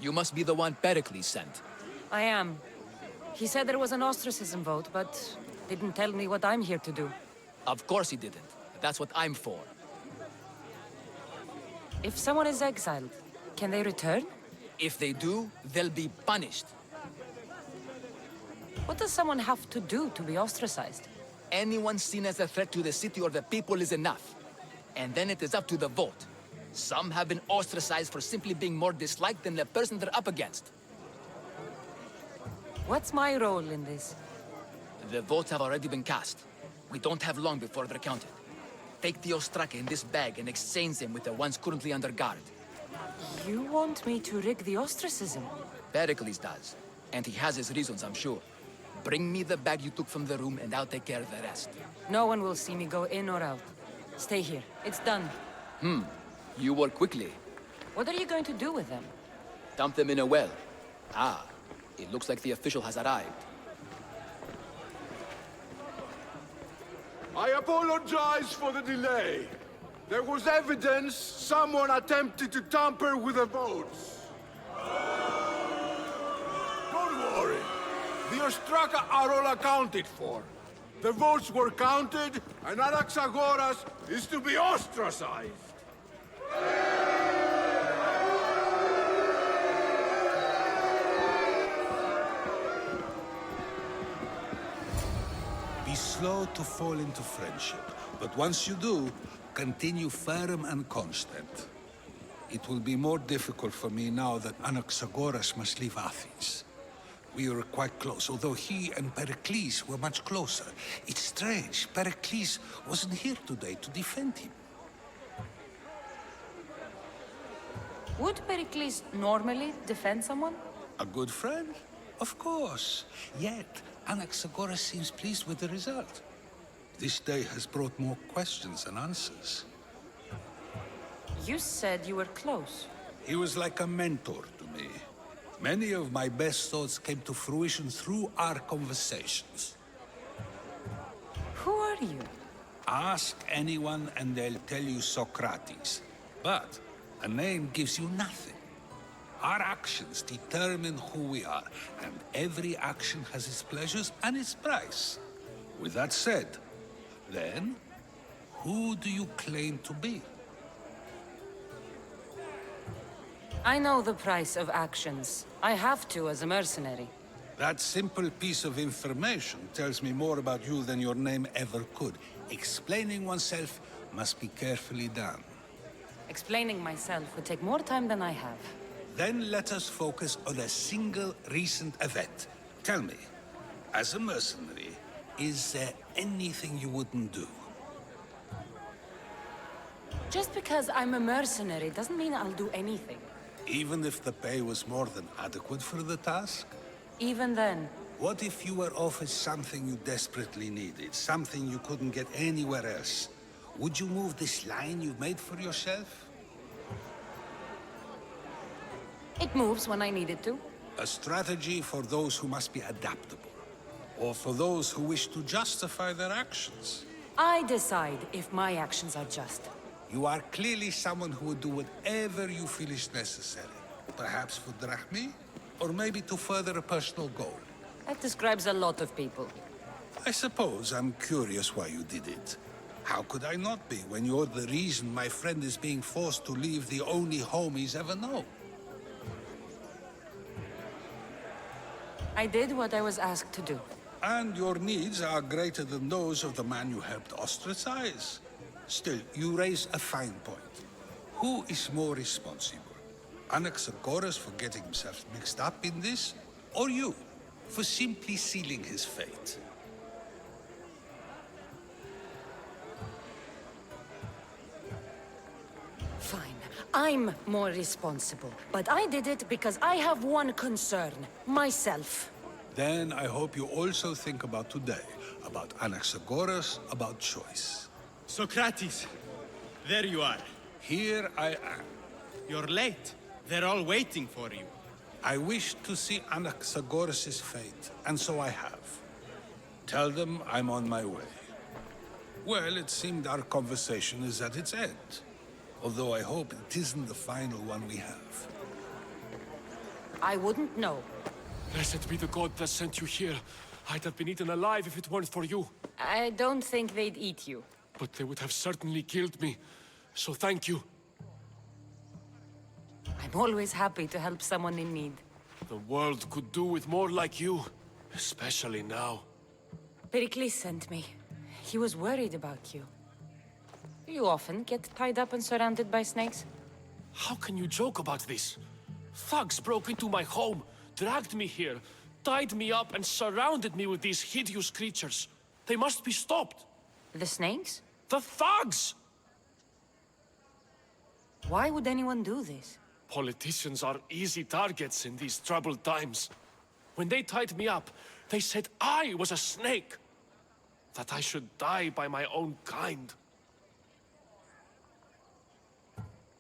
You must be the one Pericles sent. I am. He said there was an ostracism vote, but didn't tell me what I'm here to do. Of course he didn't. That's what I'm for. If someone is exiled, can they return? If they do, they'll be punished. What does someone have to do to be ostracized? Anyone seen as a threat to the city or the people is enough. And then it is up to the vote. Some have been ostracized for simply being more disliked than the person they're up against. What's my role in this? The votes have already been cast. We don't have long before they're counted. Take the Ostraka in this bag and exchange them with the ones currently under guard. You want me to rig the ostracism? Pericles does. And he has his reasons, I'm sure. Bring me the bag you took from the room and I'll take care of the rest. No one will see me go in or out. Stay here. It's done. You work quickly. What are you going to do with them? Dump them in a well. Ah, it looks like the official has arrived. I apologize for the delay. There was evidence someone attempted to tamper with the votes. Don't worry. The Ostraka are all accounted for. The votes were counted, and Anaxagoras is to be ostracized. Be slow to fall into friendship, but once you do, continue firm and constant. It will be more difficult for me now that Anaxagoras must leave Athens. We were quite close, although he and Pericles were much closer. It's strange, Pericles wasn't here today to defend him. Would Pericles normally defend someone? A good friend? Of course. Yet, Anaxagoras seems pleased with the result. This day has brought more questions than answers. You said you were close. He was like a mentor to me. Many of my best thoughts came to fruition through our conversations. Who are you? Ask anyone and they'll tell you Socrates. But a name gives you nothing. Our actions determine who we are, and every action has its pleasures and its price. With that said, then, who do you claim to be? I know the price of actions. I have to as a mercenary. That simple piece of information tells me more about you than your name ever could. Explaining oneself must be carefully done. Explaining myself would take more time than I have. Then let us focus on a single recent event. Tell me, as a mercenary, is there anything you wouldn't do? Just because I'm a mercenary doesn't mean I'll do anything. Even if the pay was more than adequate for the task? Even then, What if you were offered something you desperately needed, something you couldn't get anywhere else? Would you move this line you've made for yourself? it moves when I need it to. A strategy for those who must be adaptable, or for those who wish to justify their actions. I decide if my actions are just. You are clearly someone who would do whatever you feel is necessary. Perhaps for drachmi, or maybe to further a personal goal. That describes a lot of people. I suppose I'm curious why you did it. How could I not be when you're the reason my friend is being forced to leave the only home he's ever known? I did what I was asked to do. And your needs are greater than those of the man you helped ostracize. Still, you raise a fine point. Who is more responsible? Anaxagoras for getting himself mixed up in this? Or you, for simply sealing his fate? Fine. I'm more responsible. But I did it because I have one concern. Myself. Then I hope you also think about today. About Anaxagoras, about choice. Socrates, there you are. Here I am. You're late. They're all waiting for you. I wish to see Anaxagoras' fate, and so I have. Tell them I'm on my way. Well, it seemed our conversation is at its end. Although I hope it isn't the final one we have. I wouldn't know. Blessed be the god that sent you here. I'd have been eaten alive if it weren't for you. I don't think they'd eat you. But they would have certainly killed me. So thank you. I'm always happy to help someone in need. The world could do with more like you. Especially now. Pericles sent me. He was worried about you. You often get tied up and surrounded by snakes? How can you joke about this? Thugs broke into my home, dragged me here, tied me up and surrounded me with these hideous creatures. They must be stopped. The snakes? The thugs! Why would anyone do this? Politicians are easy targets in these troubled times. When they tied me up, they said I was a snake. That I should die by my own kind.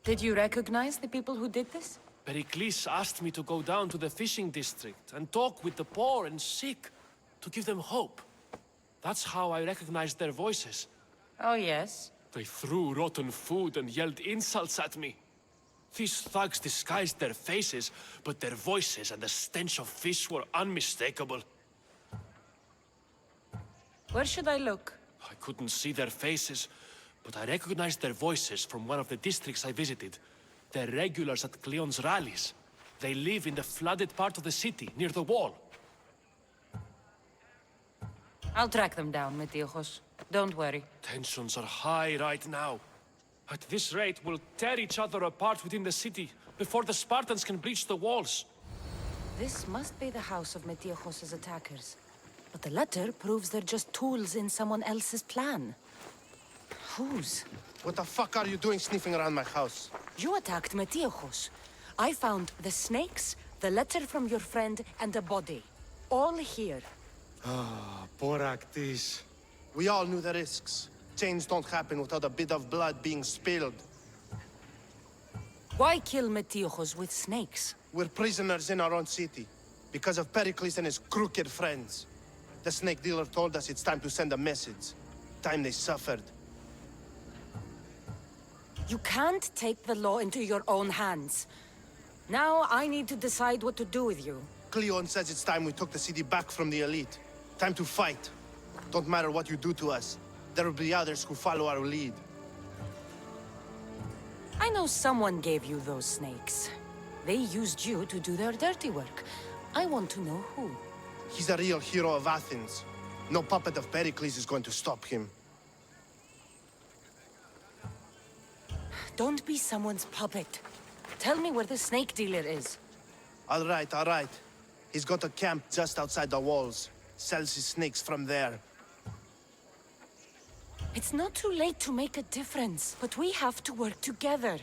Did you recognize the people who did this? Pericles asked me to go down to the fishing district and talk with the poor and sick, to give them hope. That's how I recognized their voices. Oh, yes. They threw rotten food and yelled insults at me. These thugs disguised their faces, but their voices and the stench of fish were unmistakable. Where should I look? I couldn't see their faces, but I recognized their voices from one of the districts I visited. They're regulars at Cleon's rallies. They live in the flooded part of the city, near the wall. I'll track them down, Metiojos. Don't worry. Tensions are high right now. At this rate, we'll tear each other apart within the city, before the Spartans can breach the walls. This must be the house of Metiojos' attackers. But the letter proves they're just tools in someone else's plan. Whose? What the fuck are you doing sniffing around my house? You attacked Metiojos. I found the snakes, the letter from your friend, and a body. All here. Boraktis. We all knew the risks. Change don't happen without a bit of blood being spilled. Why kill Metiojos with snakes? We're prisoners in our own city, because of Pericles and his crooked friends. The snake dealer told us it's time to send a message. Time they suffered. You can't take the law into your own hands. Now I need to decide what to do with you. Cleon says it's time we took the city back from the elite. Time to fight. Don't matter what you do to us. There will be others who follow our lead. I know someone gave you those snakes. They used you to do their dirty work. I want to know who. He's a real hero of Athens. No puppet of Pericles is going to stop him. Don't be someone's puppet. Tell me where the snake dealer is. All right, all right. He's got a camp just outside the walls. Sells his snakes from there. It's not too late to make a difference, but we have to work together.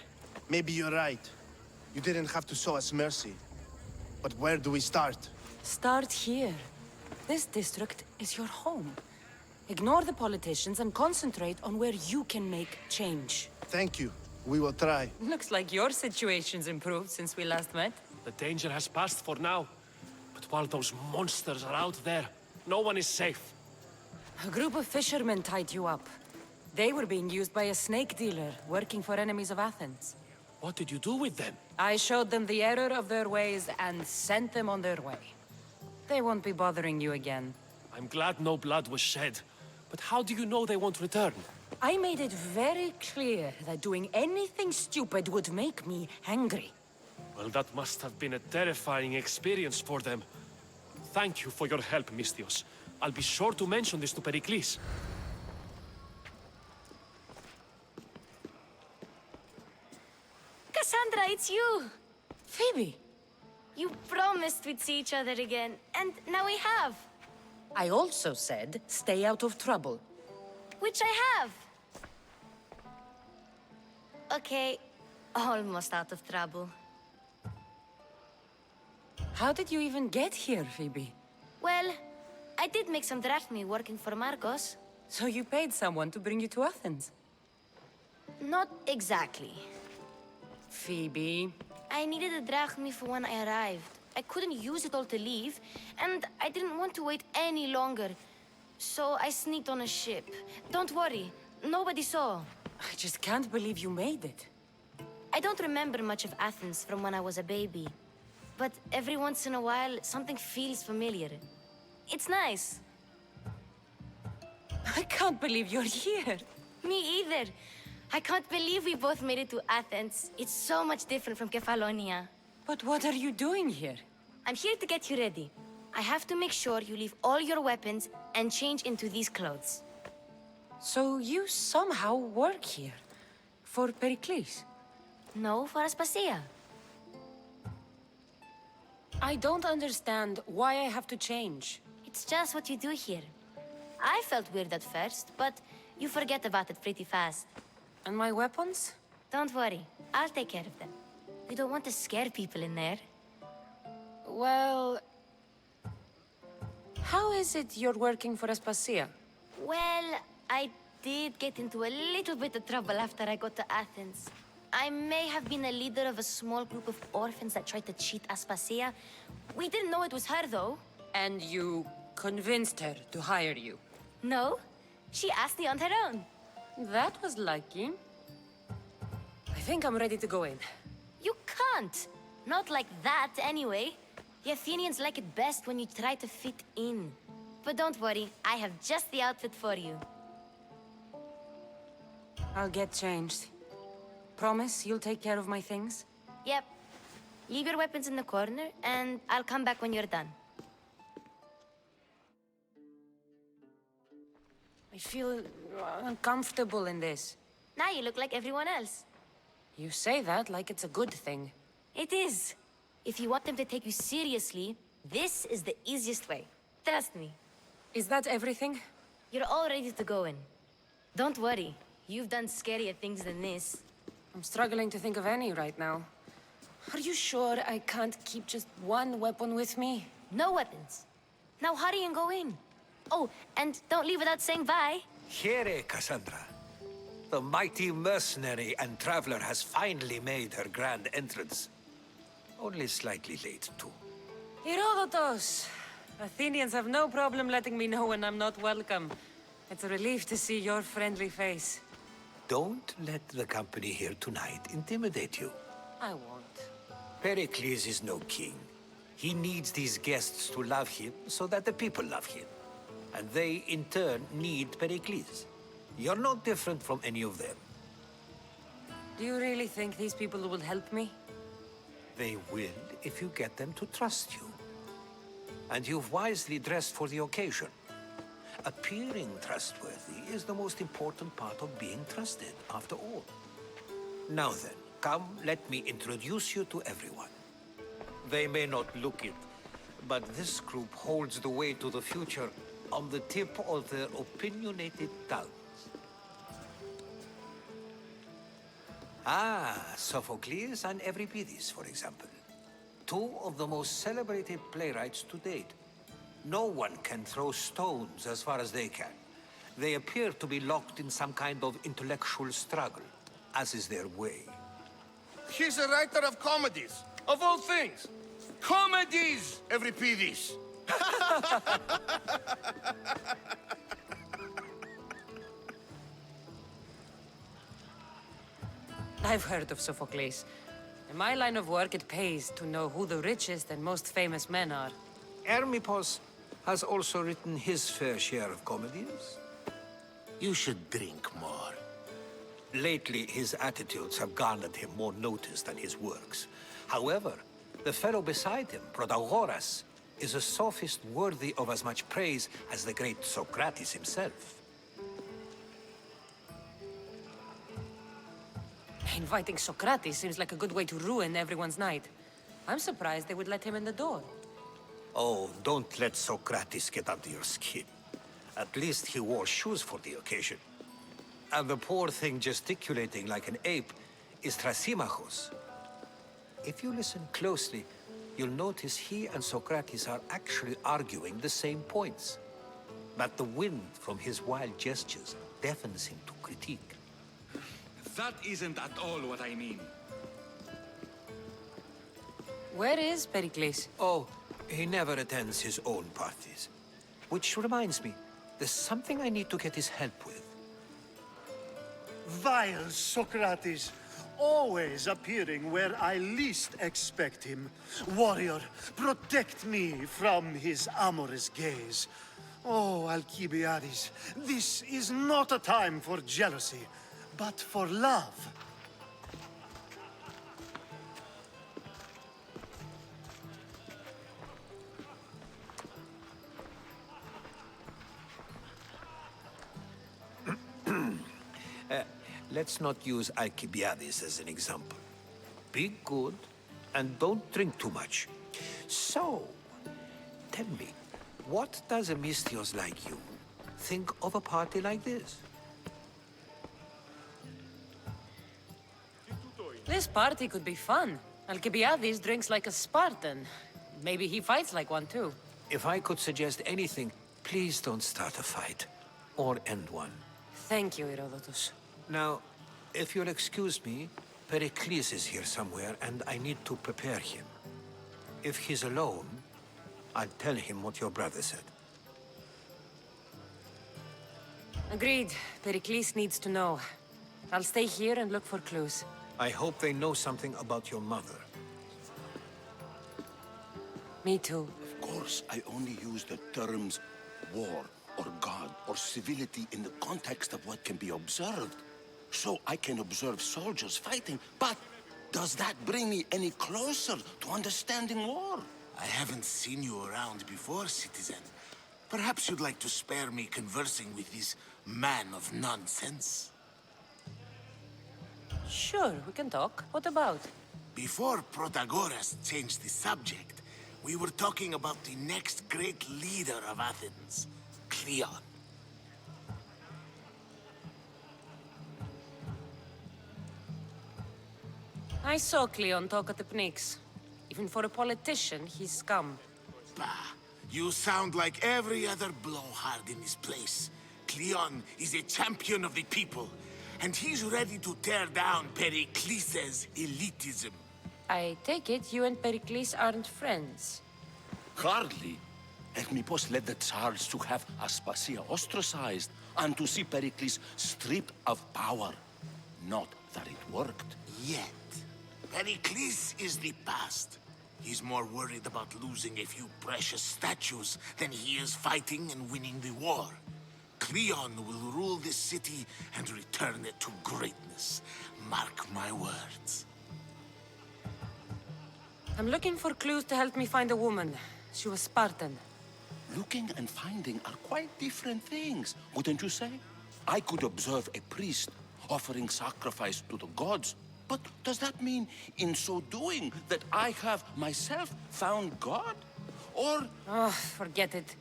Maybe you're right. You didn't have to show us mercy. But where do we start? Start here. This district is your home. Ignore the politicians and concentrate on where you can make change. Thank you. We will try. Looks like your situation's improved since we last met. The danger has passed for now. But while those monsters are out there, no one is safe. A group of fishermen tied you up. They were being used by a snake dealer, working for enemies of Athens. What did you do with them? I showed them the error of their ways and sent them on their way. They won't be bothering you again. I'm glad no blood was shed. But how do you know they won't return? I made it very clear that doing anything stupid would make me angry. Well, that must have been a terrifying experience for them. Thank you for your help, Misthios. I'll be sure to mention this to Pericles. Cassandra, it's you! Phoebe, You promised we'd see each other again, and now we have. I also said stay out of trouble. Which I have. Okay, almost out of trouble. How did you even get here, Phoebe? Well, I did make some drachmi working for Marcos. So you paid someone to bring you to Athens? Not exactly. Phoebe... I needed a drachmi for when I arrived. I couldn't use it all to leave, and I didn't want to wait any longer. So I sneaked on a ship. Don't worry, nobody saw. I just can't believe you made it. I don't remember much of Athens from when I was a baby. but every once in a while, something feels familiar. It's nice. I can't believe you're here. Me either. I can't believe we both made it to Athens. It's so much different from Kefalonia. But what are you doing here? I'm here to get you ready. I have to make sure you leave all your weapons and change into these clothes. So you somehow work here? For Pericles? No, for Aspasia. I don't understand why I have to change. It's just what you do here. I felt weird at first, but you forget about it pretty fast. And my weapons? Don't worry, I'll take care of them. We don't want to scare people in there. Well... How is it you're working for Aspasia? Well, I did get into a little bit of trouble after I got to Athens. I may have been a leader of a small group of orphans that tried to cheat Aspasia. We didn't know it was her, though. And you convinced her to hire you? No, she asked me on her own. That was lucky. I think I'm ready to go in. You can't. Not like that, anyway. The Athenians like it best when you try to fit in. But don't worry, I have just the outfit for you. I'll get changed. Promise you'll take care of my things? Yep. Leave your weapons in the corner, and I'll come back when you're done. I feel uncomfortable in this. Now you look like everyone else. You say that like it's a good thing. It is. If you want them to take you seriously, this is the easiest way. Trust me. Is that everything? You're all ready to go in. Don't worry. You've done scarier things than this. I'm struggling to think of any right now. Are you sure I can't keep just one weapon with me? No weapons. Now hurry and go in. Oh, and don't leave without saying bye. Here, Cassandra. The mighty mercenary and traveler has finally made her grand entrance. Only slightly late, too. Herodotus! Athenians have no problem letting me know when I'm not welcome. It's a relief to see your friendly face. Don't let the company here tonight intimidate you. I won't. Pericles is no king. He needs these guests to love him so that the people love him. And they, in turn, need Pericles. You're no different from any of them. Do you really think these people will help me? They will if you get them to trust you. And you've wisely dressed for the occasion. Appearing trustworthy is the most important part of being trusted, after all. Now then, come, let me introduce you to everyone. They may not look it, but this group holds the way to the future on the tip of their opinionated tongues. Ah, Sophocles and Euripides, for example. Two of the most celebrated playwrights to date. No one can throw stones as far as they can. They appear to be locked in some kind of intellectual struggle, as is their way. He's a writer of comedies, of all things. Comedies, Euripides. I've heard of Sophocles. In my line of work, it pays to know who the richest and most famous men are. Hermippos has also written his fair share of comedies. You should drink more. Lately, his attitudes have garnered him more notice than his works. However, the fellow beside him, Protagoras, is a sophist worthy of as much praise as the great Socrates himself. Inviting Socrates seems like a good way to ruin everyone's night. I'm surprised they would let him in the door. Oh, don't let Socrates get under your skin. At least he wore shoes for the occasion. And the poor thing gesticulating like an ape is Thrasymachos. If you listen closely, you'll notice he and Socrates are actually arguing the same points. But the wind from his wild gestures deafens him to critique. That isn't at all what I mean. Where is Pericles? Oh, he never attends his own parties. Which reminds me, there's something I need to get his help with. Vile Socrates! always appearing where I least expect him. Warrior, protect me from his amorous gaze. Oh, Alcibiades, this is not a time for jealousy, but for love. Let's not use Alcibiades as an example. Be good, and don't drink too much. So, tell me, what does a Misthios like you think of a party like this? This party could be fun. Alcibiades drinks like a Spartan. Maybe he fights like one too. If I could suggest anything, please don't start a fight, or end one. Thank you, Herodotus. Now, if you'll excuse me, Pericles is here somewhere, and I need to prepare him. If he's alone, I'll tell him what your brother said. Agreed. Pericles needs to know. I'll stay here and look for clues. I hope they know something about your mother. Me too. Of course, I only use the terms war, or God, or civility in the context of what can be observed. So I can observe soldiers fighting, but does that bring me any closer to understanding war? I haven't seen you around before, citizen. Perhaps you'd like to spare me conversing with this man of nonsense? Sure, we can talk. What about? Before Protagoras changed the subject, we were talking about the next great leader of Athens, Cleon. I saw Cleon talk at the Pnyx. Even for a politician, he's scum. Bah, you sound like every other blowhard in this place. Cleon is a champion of the people, and he's ready to tear down Pericles' elitism. I take it you and Pericles aren't friends. Hardly. Hermippos led the Tsars to have Aspasia ostracized, and to see Pericles stripped of power. Not that it worked. Yet. Pericles is the past. He's more worried about losing a few precious statues than he is fighting and winning the war. Cleon will rule this city and return it to greatness. Mark my words. I'm looking for clues to help me find a woman. She was Spartan. Looking and finding are quite different things, wouldn't you say? I could observe a priest offering sacrifice to the gods, but does that mean, in so doing, that I have myself found God? Or... Oh, forget it.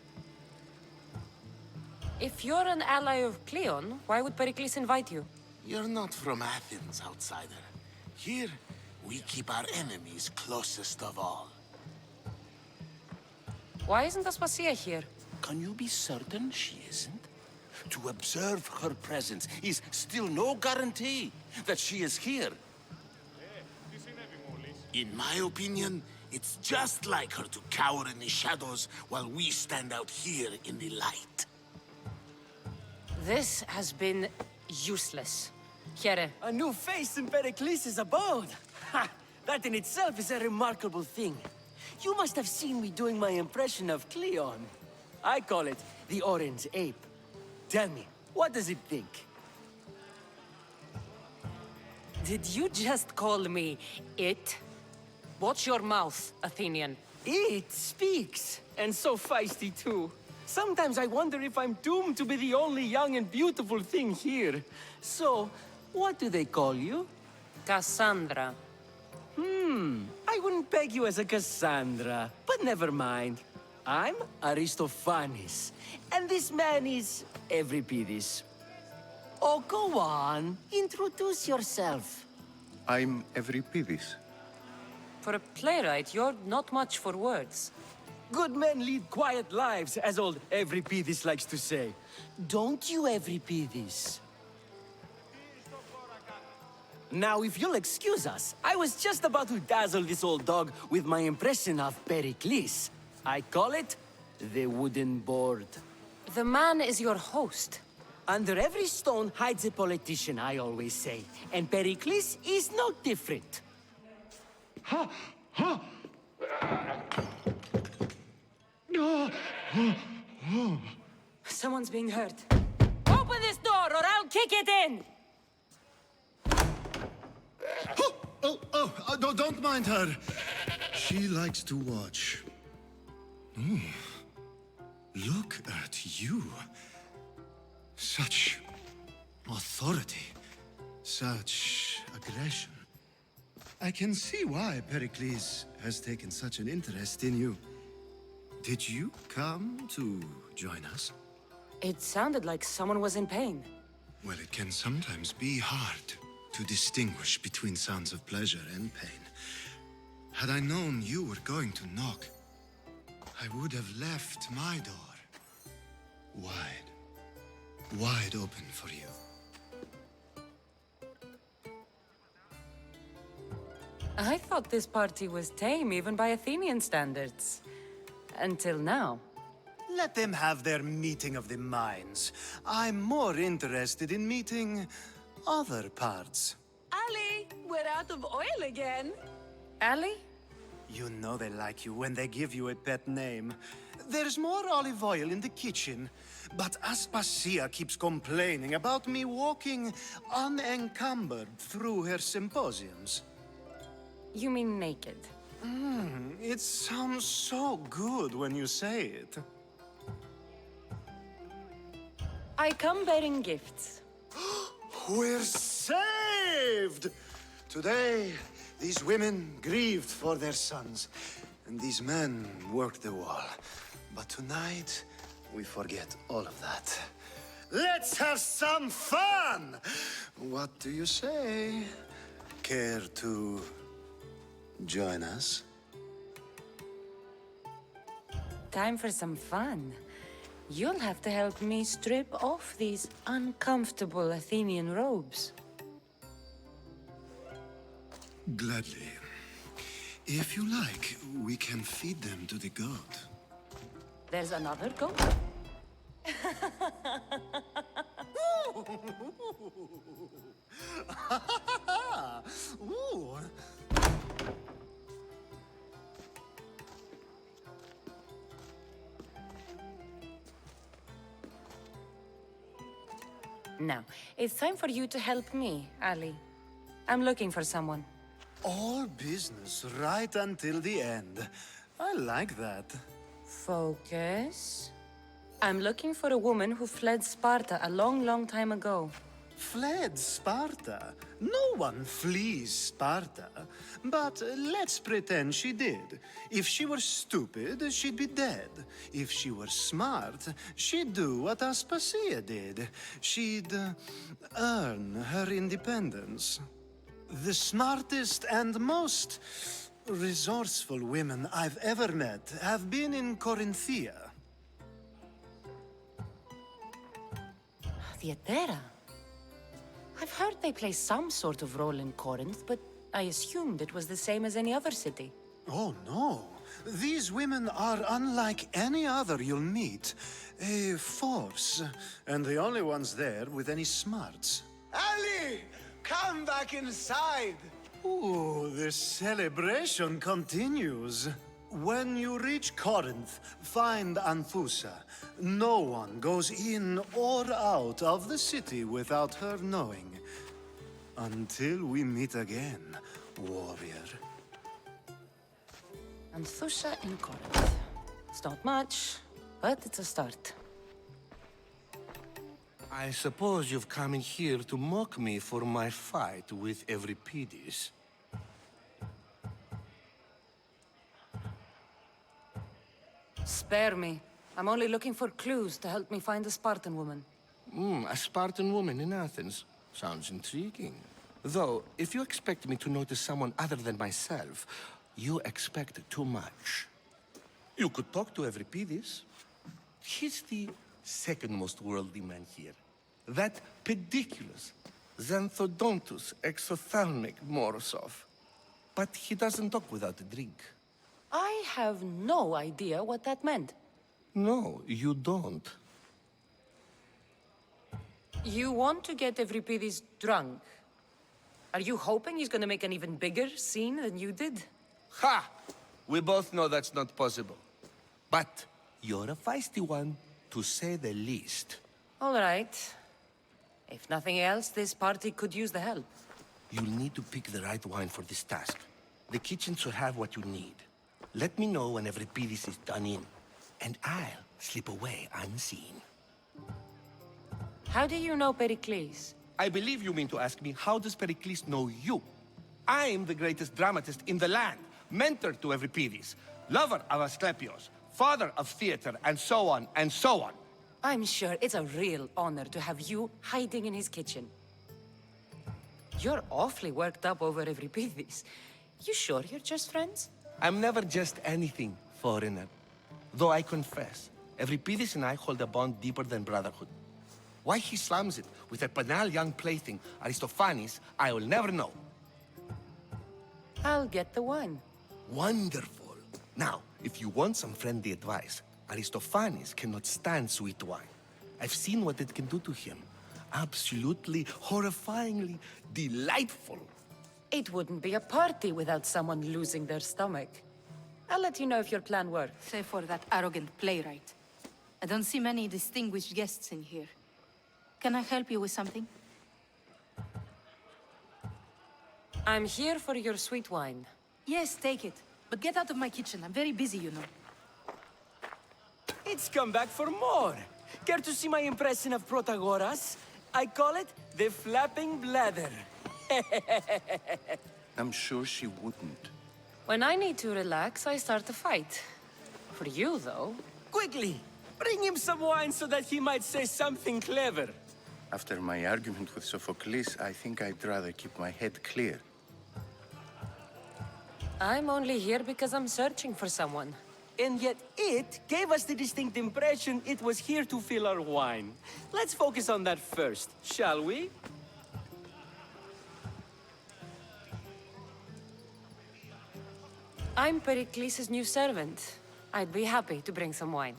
If you're an ally of Cleon, why would Pericles invite you? You're not from Athens, outsider. Here, we keep our enemies closest of all. Why isn't Aspasia here? Can you be certain she isn't? To observe her presence is still no guarantee that she is here. In my opinion, it's just like her to cower in the shadows while we stand out here in the light. This has been useless. Here. A new face in Pericles' abode! Ha! That in itself is a remarkable thing. You must have seen me doing my impression of Cleon. I call it the Orange Ape. Tell me, what does it think? Did you just call me it? Watch your mouth, Athenian. It speaks, and so feisty too. Sometimes I wonder if I'm doomed to be the only young and beautiful thing here. So, what do they call you? Cassandra. I wouldn't peg you as a Cassandra, but never mind. I'm Aristophanes, and this man is Euripides. Oh, go on. Introduce yourself. I'm Euripides. For a playwright, you're not much for words. Good men lead quiet lives, as old Euripides likes to say. Don't you, Euripides? Now, if you'll excuse us, I was just about to dazzle this old dog with my impression of Pericles. I call it the wooden board. The man is your host. Under every stone hides a politician, I always say. And Pericles is no different. Someone's being hurt. Open this door or I'll kick it in! Don't mind her. She likes to watch. Look at you. Such authority. Such aggression. I can see why Pericles has taken such an interest in you. Did you come to join us? It sounded like someone was in pain. Well, it can sometimes be hard to distinguish between sounds of pleasure and pain. Had I known you were going to knock, I would have left my door wide open for you. I thought this party was tame, even by Athenian standards. Until now. Let them have their meeting of the minds. I'm more interested in meeting other parts. Ali, we're out of oil again. Ali? You know they like you when they give you a pet name. There's more olive oil in the kitchen, but Aspasia keeps complaining about me walking unencumbered through her symposiums. You mean naked? It sounds so good when you say it. I come bearing gifts. We're saved! Today, these women grieved for their sons, and these men worked the wall. But tonight, we forget all of that. Let's have some fun! What do you say? Care to join us? Time for some fun. You'll have to help me strip off these uncomfortable Athenian robes. Gladly. If you like, we can feed them to the god. There's another goat. Ooh. Now, it's time for you to help me, Ali. I'm looking for someone. All business right until the end. I like that. Focus. I'm looking for a woman who fled Sparta a long, long time ago. Fled Sparta? No one flees Sparta. But let's pretend she did. If she were stupid, she'd be dead. If she were smart, she'd do what Aspasia did. She'd earn her independence. The smartest and most resourceful women I've ever met have been in Corinthia. Theatera. I've heard they play some sort of role in Corinth, but I assumed it was the same as any other city. Oh, no. These women are unlike any other you'll meet. A force, and the only ones there with any smarts. Ali! Come back inside! Ooh, the celebration continues. When you reach Corinth, find Anfusa. No one goes in or out of the city without her knowing. Until we meet again, warrior. Anthusha in Corinth. It's not much, but it's a start. I suppose you've come in here to mock me for my fight with Euripides. Spare me. I'm only looking for clues to help me find a Spartan woman. A Spartan woman in Athens. Sounds intriguing. Though, if you expect me to notice someone other than myself, you expect too much. You could talk to Euripides. He's the second most worldly man here. That pediculous, xanthodontus, exophthalmic Morosov. But he doesn't talk without a drink. I have no idea what that meant. No, you don't. You want to get Euripides drunk? Are you hoping he's gonna make an even bigger scene than you did? Ha! We both know that's not possible. But you're a feisty one, to say the least. All right. If nothing else, this party could use the help. You'll need to pick the right wine for this task. The kitchen should have what you need. Let me know when Euripides is done in, and I'll slip away unseen. How do you know Pericles? I believe you mean to ask me, how does Pericles know you? I'm the greatest dramatist in the land, mentor to Euripides, lover of Asclepios, father of theater, and so on, and so on. I'm sure it's a real honor to have you hiding in his kitchen. You're awfully worked up over Euripides. You sure you're just friends? I'm never just anything, foreigner. Though I confess, Euripides and I hold a bond deeper than brotherhood. Why he slams it with a banal young plaything, Aristophanes, I will never know. I'll get the wine. Wonderful. Now, if you want some friendly advice, Aristophanes cannot stand sweet wine. I've seen what it can do to him. Absolutely, horrifyingly delightful. It wouldn't be a party without someone losing their stomach. I'll let you know if your plan works. Save for that arrogant playwright. I don't see many distinguished guests in here. Can I help you with something? I'm here for your sweet wine. Yes, take it. But get out of my kitchen. I'm very busy, you know. It's come back for more. Care to see my impression of Protagoras? I call it the flapping bladder. I'm sure she wouldn't. When I need to relax, I start a fight. For you, though... Quickly! Bring him some wine so that he might say something clever. After my argument with Sophocles, I think I'd rather keep my head clear. I'm only here because I'm searching for someone. And yet it gave us the distinct impression it was here to fill our wine. Let's focus on that first, shall we? I'm Pericles' new servant. I'd be happy to bring some wine.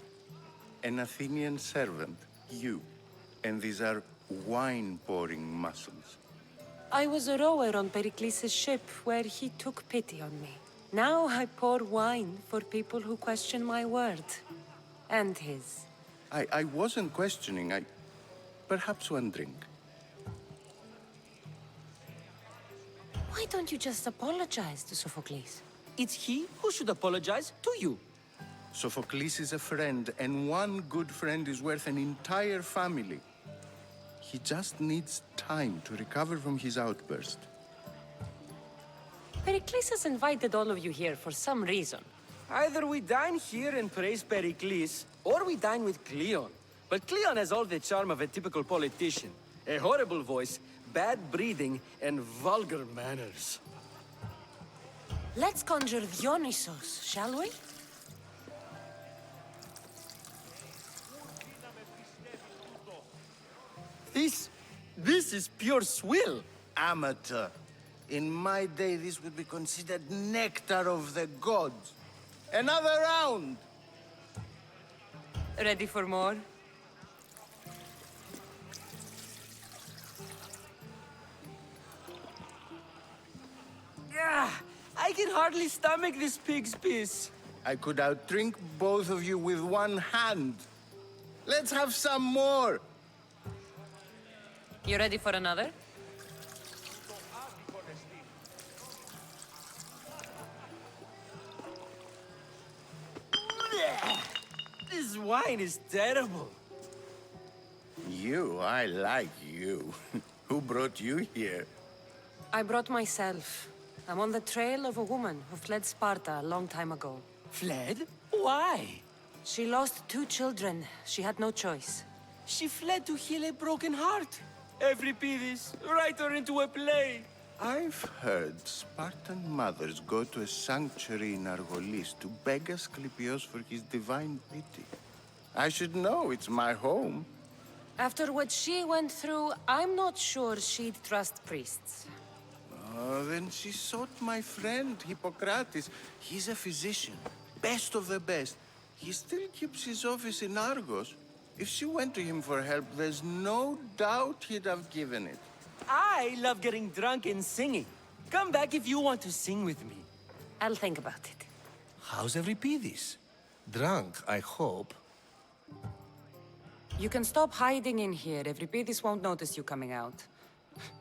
An Athenian servant, you. And these are wine-pouring muscles. I was a rower on Pericles' ship where he took pity on me. Now I pour wine for people who question my word. And his. I wasn't questioning. Perhaps one drink. Why don't you just apologize to Sophocles? It's he who should apologize to you. Sophocles is a friend, and one good friend is worth an entire family. He just needs time to recover from his outburst. Pericles has invited all of you here for some reason. Either we dine here and praise Pericles, or we dine with Cleon. But Cleon has all the charm of a typical politician. A horrible voice, bad breeding, and vulgar manners. Let's conjure Dionysos, shall we? This is pure swill. Amateur. In my day, this would be considered nectar of the gods. Another round! Ready for more? I can hardly stomach this pig's piss. I could outdrink both of you with one hand. Let's have some more! You ready for another? This wine is terrible. I like you. Who brought you here? I brought myself. I'm on the trail of a woman who fled Sparta a long time ago. Fled? Why? She lost 2 children. She had no choice. She fled to heal a broken heart. Euripides, write her into a play. I've heard Spartan mothers go to a sanctuary in Argolis to beg Asclepios for his divine pity. I should know, it's my home. After what she went through, I'm not sure she'd trust priests. Oh, then she sought my friend, Hippocrates. He's a physician, best of the best. He still keeps his office in Argos. If she went to him for help, there's no doubt he'd have given it. I love getting drunk and singing. Come back if you want to sing with me. I'll think about it. How's Euripidis? Drunk, I hope. You can stop hiding in here. Euripidis won't notice you coming out.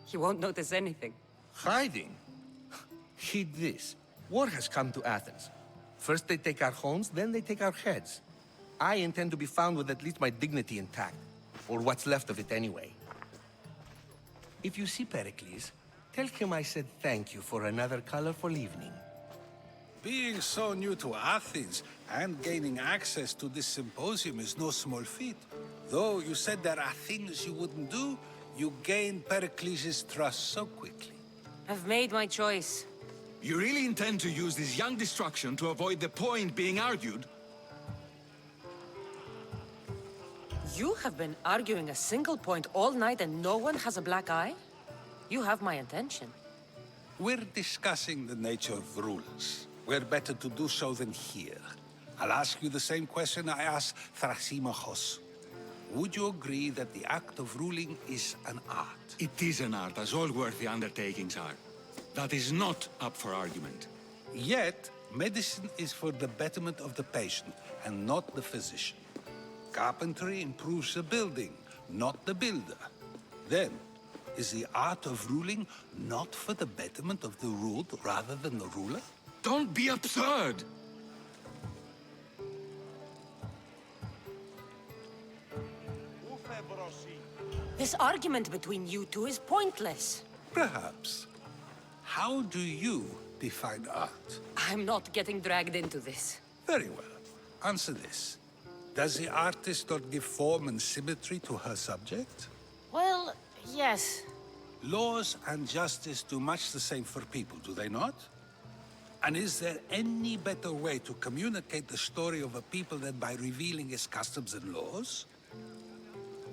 He won't notice anything. Hiding? Heed this. War has come to Athens. First they take our homes, then they take our heads. I intend to be found with at least my dignity intact. Or what's left of it anyway. If you see Pericles, tell him I said thank you for another colorful evening. Being so new to Athens and gaining access to this symposium is no small feat. Though you said there are things you wouldn't do, you gained Pericles' trust so quickly. I've made my choice. You really intend to use this young destruction to avoid the point being argued? You have been arguing a single point all night and no one has a black eye? You have my attention. We're discussing the nature of rulers. Where better to do so than here? I'll ask you the same question I asked Thrasymachos. Would you agree that the act of ruling is an art? It is an art, as all worthy undertakings are. That is not up for argument. Yet, medicine is for the betterment of the patient and not the physician. Carpentry improves the building, not the builder. Then, is the art of ruling not for the betterment of the ruled rather than the ruler? Don't be absurd! This argument between you two is pointless. Perhaps. How do you define art? I'm not getting dragged into this. Very well. Answer this. Does the artist not give form and symmetry to her subject? Well, yes. Laws and justice do much the same for people, do they not? And is there any better way to communicate the story of a people than by revealing its customs and laws?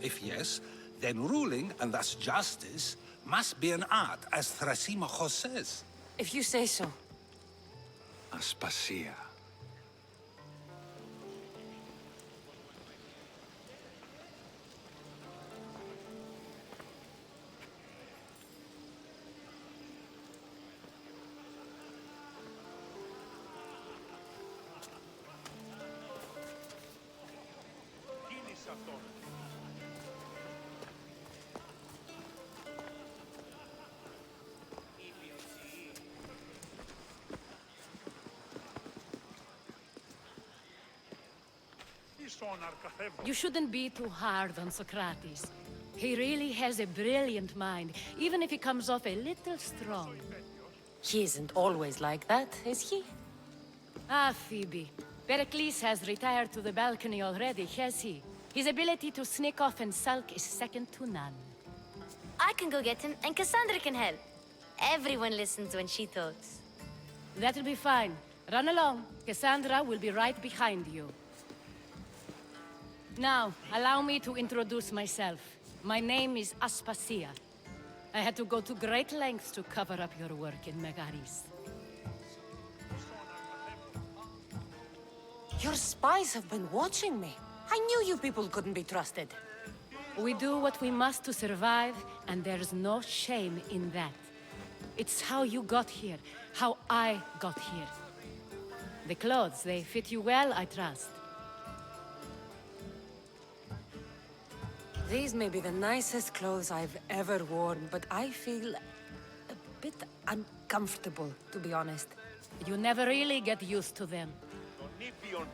If yes, then ruling, and thus justice, must be an art, as Thrasymachos says. If you say so. Aspasia. You shouldn't be too hard on Socrates. He really has a brilliant mind, even if he comes off a little strong. He isn't always like that, is he? Ah, Phoebe. Pericles has retired to the balcony already, has he? His ability to sneak off and sulk is second to none. I can go get him, and Cassandra can help. Everyone listens when she talks. That'll be fine. Run along. Cassandra will be right behind you. Now, allow me to introduce myself. My name is Aspasia. I had to go to great lengths to cover up your work in Megaris. Your spies have been watching me. I knew you people couldn't be trusted. We do what we must to survive, and there's no shame in that. It's how you got here, how I got here. The clothes, they fit you well, I trust. These may be the nicest clothes I've ever worn, but I feel a bit uncomfortable, to be honest. You never really get used to them.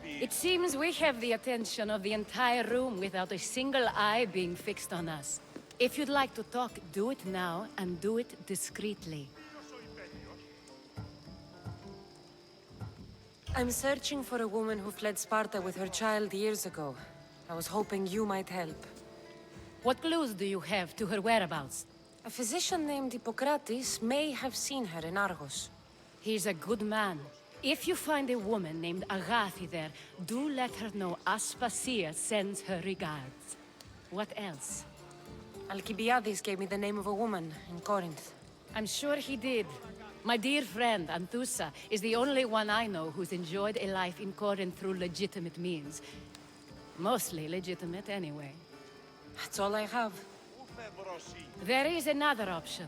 It seems we have the attention of the entire room without a single eye being fixed on us. If you'd like to talk, do it now, and do it discreetly. I'm searching for a woman who fled Sparta with her child years ago. I was hoping you might help. What clues do you have to her whereabouts? A physician named Hippocrates may have seen her in Argos. He's a good man. If you find a woman named Agathi there, do let her know Aspasia sends her regards. What else? Alcibiades gave me the name of a woman in Corinth. I'm sure he did. My dear friend, Anthusa, is the only one I know who's enjoyed a life in Corinth through legitimate means. Mostly legitimate anyway. That's all I have. There is another option.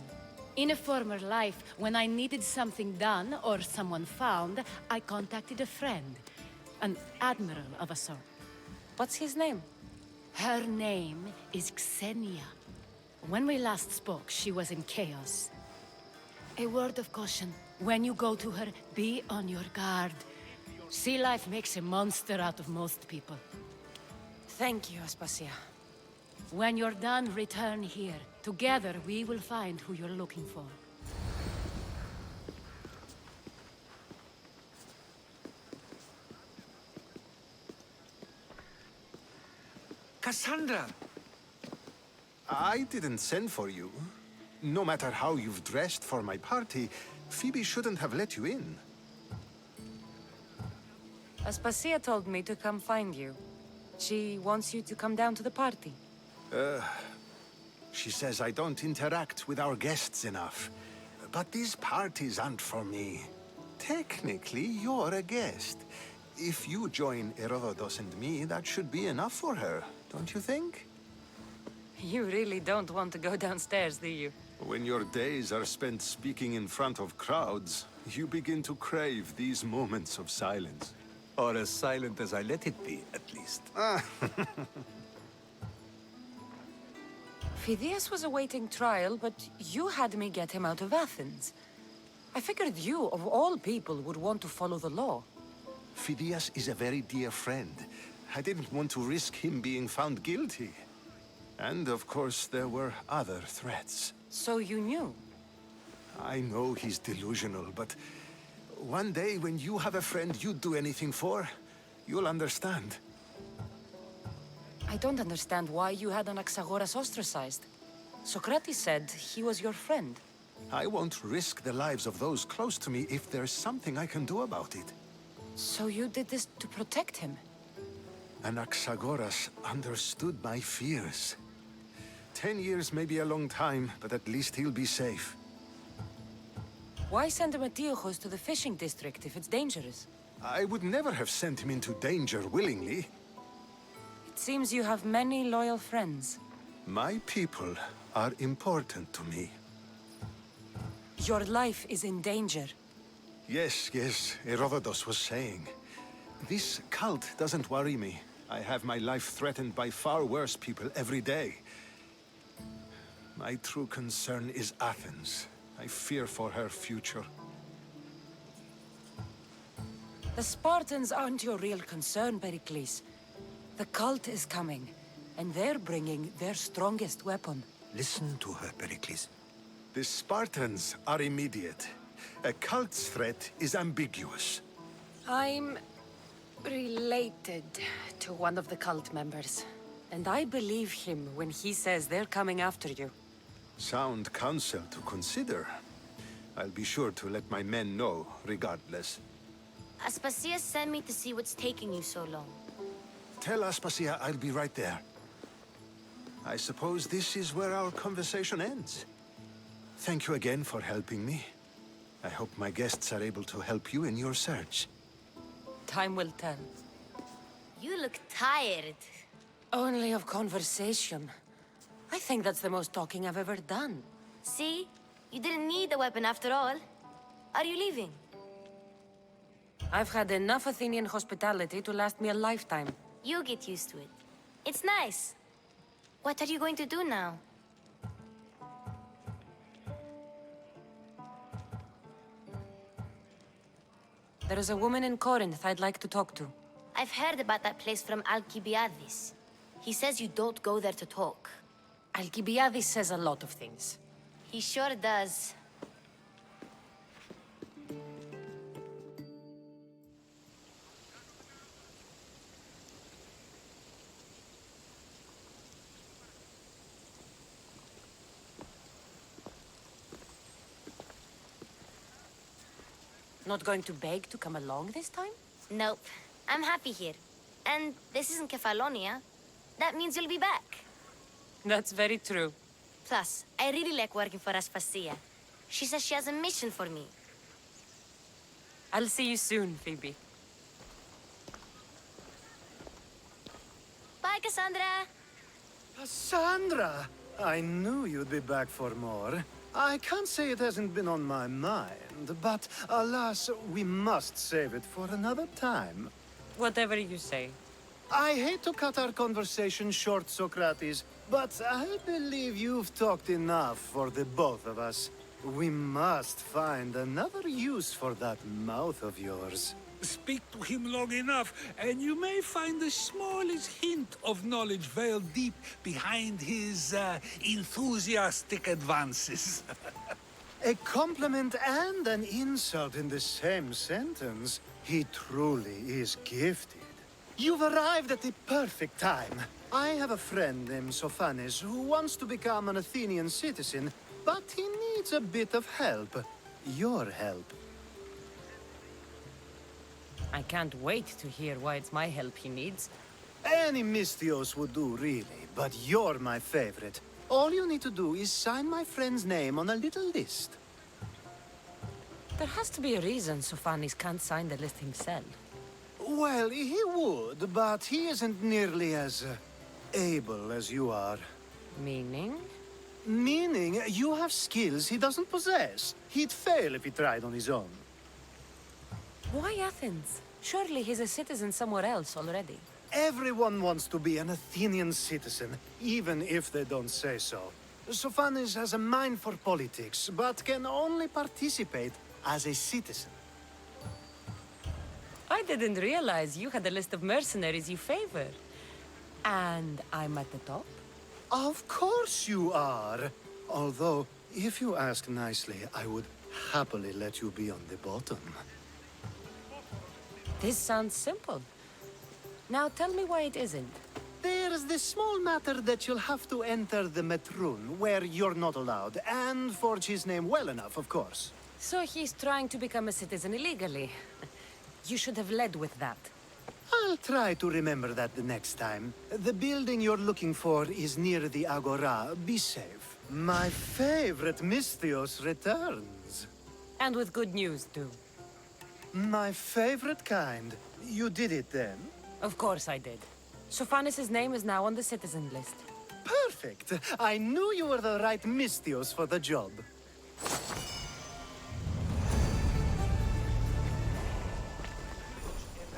In a former life, when I needed something done or someone found, I contacted a friend. An admiral of a sort. What's his name? Her name is Xenia. When we last spoke, she was in chaos. A word of caution. When you go to her, be on your guard. Sea life makes a monster out of most people. Thank you, Aspasia. When you're done, return here. Together, we will find who you're looking for. Cassandra! I didn't send for you. No matter how you've dressed for my party, Phoebe shouldn't have let you in. Aspasia told me to come find you. She wants you to come down to the party. She says I don't interact with our guests enough. But these parties aren't for me. Technically, you're a guest. If you join Herodotus and me, that should be enough for her, don't you think? You really don't want to go downstairs, do you? When your days are spent speaking in front of crowds, you begin to crave these moments of silence. Or as silent as I let it be, at least. Phidias was awaiting trial, but you had me get him out of Athens. I figured you, of all people, would want to follow the law. Phidias is a very dear friend. I didn't want to risk him being found guilty. And of course, there were other threats. So you knew? I know he's delusional, but one day when you have a friend you'd do anything for, you'll understand. I don't understand why you had Anaxagoras ostracized. Socrates said he was your friend. I won't risk the lives of those close to me if there's something I can do about it. So you did this to protect him? Anaxagoras understood my fears. 10 years may be a long time, but at least he'll be safe. Why send Metiochos to the fishing district if it's dangerous? I would never have sent him into danger willingly. It seems you have many loyal friends. My people are important to me. Your life is in danger. Yes, Herodotus was saying. This cult doesn't worry me. I have my life threatened by far worse people every day. My true concern is Athens. I fear for her future. The Spartans aren't your real concern, Pericles. The cult is coming, and they're bringing their strongest weapon. Listen to her, Pericles. The Spartans are immediate. A cult's threat is ambiguous. I'm related to one of the cult members, and I believe him when he says they're coming after you. Sound counsel to consider. I'll be sure to let my men know, regardless. Aspasia sent me to see what's taking you so long. Tell Aspasia I'll be right there. I suppose this is where our conversation ends. Thank you again for helping me. I hope my guests are able to help you in your search. Time will tell. You look tired. Only of conversation. I think that's the most talking I've ever done. See? You didn't need the weapon after all. Are you leaving? I've had enough Athenian hospitality to last me a lifetime. You'll get used to it. It's nice. What are you going to do now? There is a woman in Corinth I'd like to talk to. I've heard about that place from Alcibiades. He says you don't go there to talk. Alcibiades says a lot of things. He sure does. Not going to beg to come along this time? Nope. I'm happy here. And this isn't Kefalonia. That means you'll be back. That's very true. Plus, I really like working for Aspasia. She says she has a mission for me. I'll see you soon, Phoebe. Cassandra! Cassandra! I knew you'd be back for more. I can't say it hasn't been on my mind, but alas, we must save it for another time. Whatever you say. I hate to cut our conversation short, Socrates, but I believe you've talked enough for the both of us. We must find another use for that mouth of yours. Speak to him long enough, and you may find the smallest hint of knowledge veiled deep behind his enthusiastic advances. A compliment and an insult in the same sentence. He truly is gifted. You've arrived at the perfect time. I have a friend named Sophanes who wants to become an Athenian citizen, but he needs a bit of help. Your help. I can't wait to hear why it's my help he needs. Any Mystios would do, really, but you're my favorite. All you need to do is sign my friend's name on a little list. There has to be a reason Sophanes can't sign the list himself. Well, he would, but he isn't nearly as able as you are. Meaning? Meaning you have skills he doesn't possess. He'd fail if he tried on his own. Why Athens? Surely he's a citizen somewhere else already. Everyone wants to be an Athenian citizen, even if they don't say so. Sophanes has a mind for politics, but can only participate as a citizen. I didn't realize you had a list of mercenaries you favor. And I'm at the top? Of course you are. Although, if you ask nicely, I would happily let you be on the bottom. This sounds simple. Now tell me why it isn't. There's this small matter that you'll have to enter the Metroon, where you're not allowed, and forge his name well enough, of course. So he's trying to become a citizen illegally. You should have led with that. I'll try to remember that the next time. The building you're looking for is near the Agora. Be safe. My favorite Mystios returns. And with good news, too. My favorite kind. You did it then? Of course I did. Sophanes' name is now on the citizen list. Perfect! I knew you were the right Mystios for the job.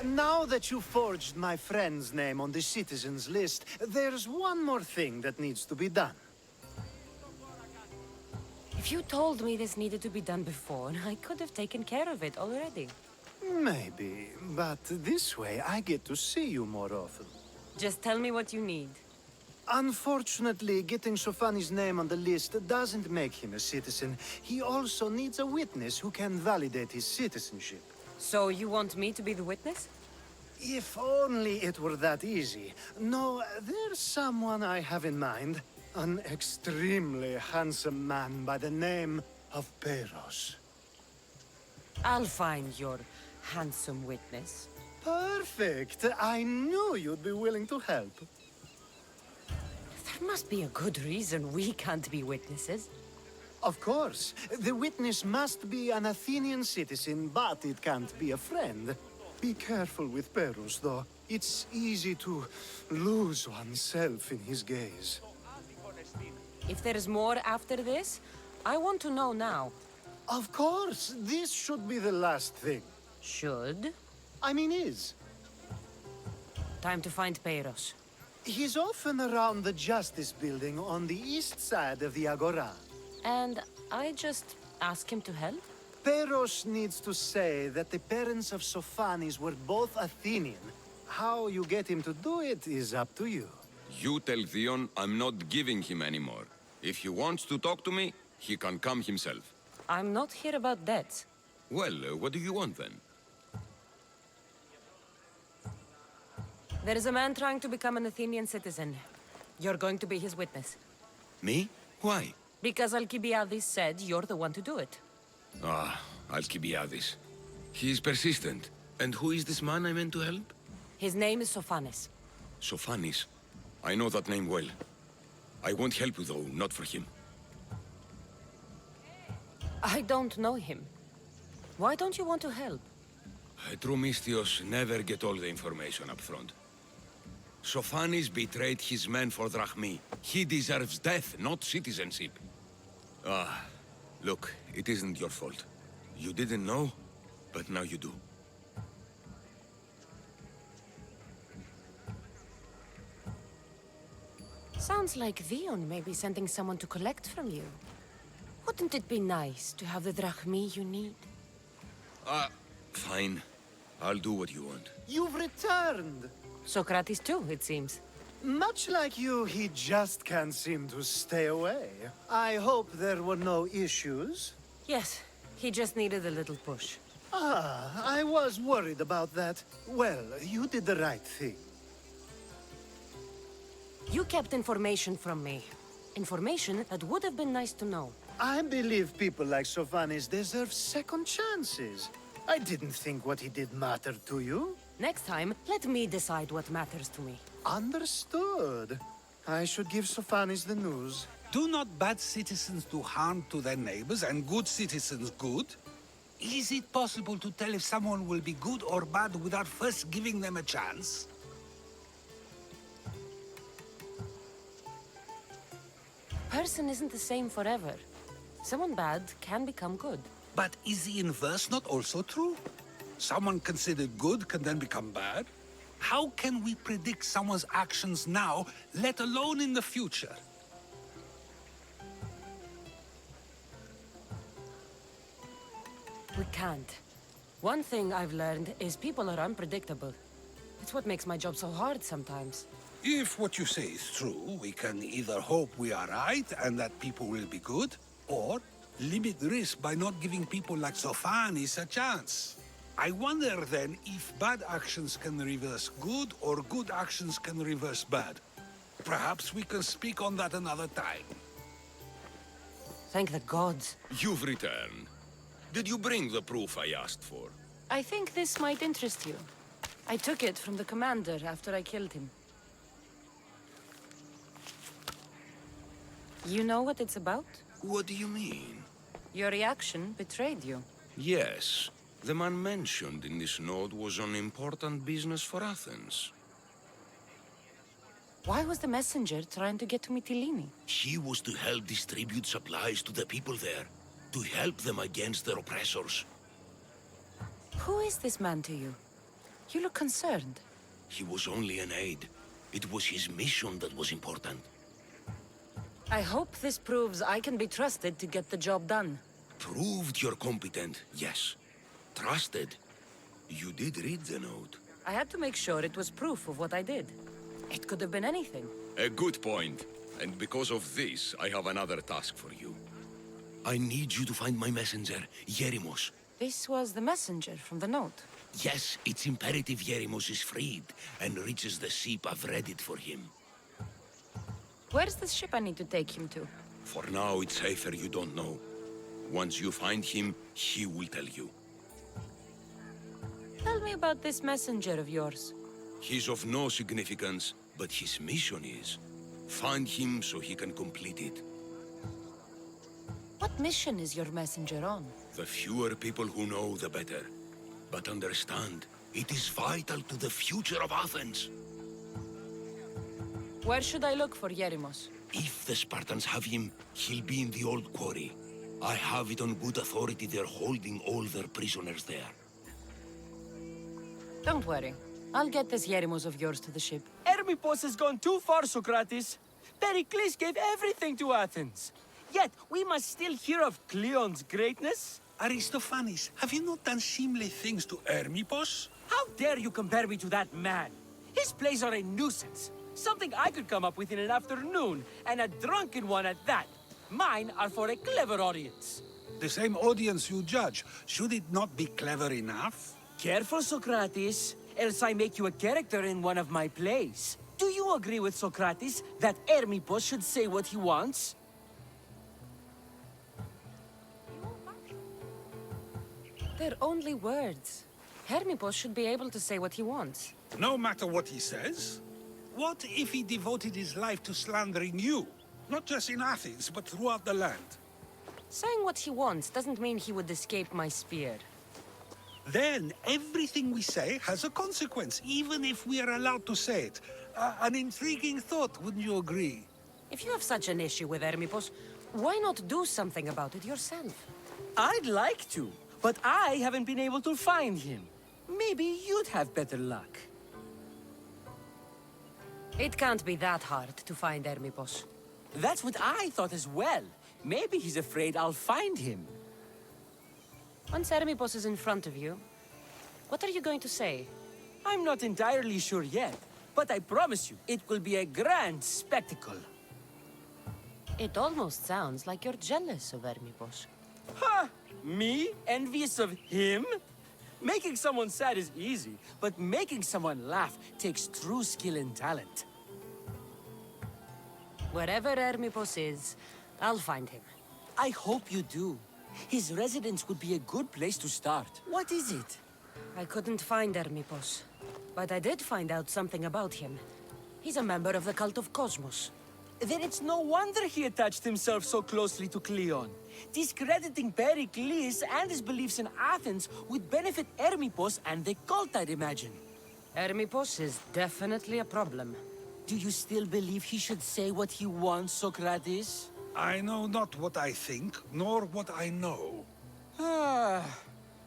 Now that you forged my friend's name on the citizens list, there's one more thing that needs to be done. If you told me this needed to be done before, I could have taken care of it already. Maybe, but this way I get to see you more often. Just tell me what you need. Unfortunately, getting Sophanes' name on the list doesn't make him a citizen. He also needs a witness who can validate his citizenship. So you want me to be the witness? If only it were that easy. No, there's someone I have in mind. An extremely handsome man by the name of Peros. I'll find your handsome witness. Perfect! I knew you'd be willing to help. There must be a good reason we can't be witnesses. Of course. The witness must be an Athenian citizen, but it can't be a friend. Be careful with Peros, though. It's easy to lose oneself in his gaze. If there's more after this, I want to know now. Of course! This should be the last thing. Should? I mean is. Time to find Peros. He's often around the Justice Building on the east side of the Agora. And I just ask him to help? Peros needs to say that the parents of Sophanes were both Athenian. How you get him to do it is up to you. You tell Theon I'm not giving him anymore. If he wants to talk to me, he can come himself. I'm not here about debts. Well, what do you want then? There is a man trying to become an Athenian citizen. You're going to be his witness. Me? Why? Because Alcibiades said you're the one to do it. Ah, Alcibiades. He is persistent. And who is this man I meant to help? His name is Sophanes. Sophanes. I know that name well. I won't help you, though, not for him. I don't know him. Why don't you want to help? True Mystios never get all the information up front. Sophanis betrayed his men for Drachmi. He deserves death, not citizenship. Ah, look, it isn't your fault. You didn't know, but now you do. Sounds like Vion may be sending someone to collect from you. Wouldn't it be nice to have the drachmi you need? Fine. I'll do what you want. You've returned! Socrates too, it seems. Much like you, he just can't seem to stay away. I hope there were no issues. Yes, he just needed a little push. Ah, I was worried about that. Well, you did the right thing. You kept information from me. Information that would have been nice to know. I believe people like Sophanis deserve second chances. I didn't think what he did mattered to you. Next time, let me decide what matters to me. Understood. I should give Sophanis the news. Do not bad citizens do harm to their neighbors and good citizens good? Is it possible to tell if someone will be good or bad without first giving them a chance? Person isn't the same forever. Someone bad can become good. But is the inverse not also true? Someone considered good can then become bad? How can we predict someone's actions now, let alone in the future? We can't. One thing I've learned is people are unpredictable. It's what makes my job so hard sometimes. If what you say is true, we can either hope we are right and that people will be good, or limit risk by not giving people like Sophanis a chance. I wonder then if bad actions can reverse good or good actions can reverse bad. Perhaps we can speak on that another time. Thank the gods. You've returned. Did you bring the proof I asked for? I think this might interest you. I took it from the commander after I killed him. You know what it's about? What do you mean? Your reaction betrayed you. Yes. The man mentioned in this note was on important business for Athens. Why was the messenger trying to get to Mytilene? He was to help distribute supplies to the people there, to help them against their oppressors. Who is this man to you? You look concerned. He was only an aide. It was his mission that was important. I hope this proves I can be trusted to get the job done. Proved you're competent, yes. Trusted. You did read the note. I had to make sure it was proof of what I did. It could have been anything. A good point. And because of this, I have another task for you. I need you to find my messenger, Yerimos. This was the messenger from the note. Yes, it's imperative Yerimos is freed and reaches the ship. I've read it for him. Where's the ship I need to take him to? For now, it's safer you don't know. Once you find him, he will tell you. Tell me about this messenger of yours. He's of no significance, but his mission is. Find him so he can complete it. What mission is your messenger on? The fewer people who know, the better. But understand, it is vital to the future of Athens. Where should I look for Yerimos? If the Spartans have him, he'll be in the old quarry. I have it on good authority they're holding all their prisoners there. Don't worry. I'll get this Yerimos of yours to the ship. Hermippos has gone too far, Socrates. Pericles gave everything to Athens. Yet, we must still hear of Cleon's greatness. Aristophanes, have you not done seemly things to Hermippos? How dare you compare me to that man? His plays are a nuisance. Something I could come up with in an afternoon, and a drunken one at that. Mine are for a clever audience. The same audience you judge. Should it not be clever enough? Careful, Socrates, else I make you a character in one of my plays. Do you agree with Socrates that Hermippos should say what he wants? They're only words. Hermippos should be able to say what he wants. No matter what he says? What if he devoted his life to slandering you? Not just in Athens, but throughout the land. Saying what he wants doesn't mean he would escape my spear. then everything we say has a consequence, even if we are allowed to say it. An intriguing thought, wouldn't you agree? If you have such an issue with Hermipos, why not do something about it yourself? I'd like to, but I haven't been able to find him. Maybe you'd have better luck. It can't be that hard to find Hermipos. That's what I thought as well. Maybe he's afraid I'll find him. Once Hermipos is in front of you, what are you going to say? I'm not entirely sure yet, but I promise you, it will be a grand spectacle. It almost sounds like you're jealous of Hermipos. Ha! Me? Envious of him? Making someone sad is easy, but making someone laugh takes true skill and talent. Wherever Hermipos is, I'll find him. I hope you do. His residence would be a good place to start. What is it? I couldn't find Hermipos, but I did find out something about him. He's a member of the cult of Cosmos. Then it's no wonder he attached himself so closely to Cleon. Discrediting Pericles and his beliefs in Athens would benefit Hermipos and the cult, I'd imagine. Hermipos is definitely a problem. Do you still believe he should say what he wants, Socrates? I know not what I think, nor what I know.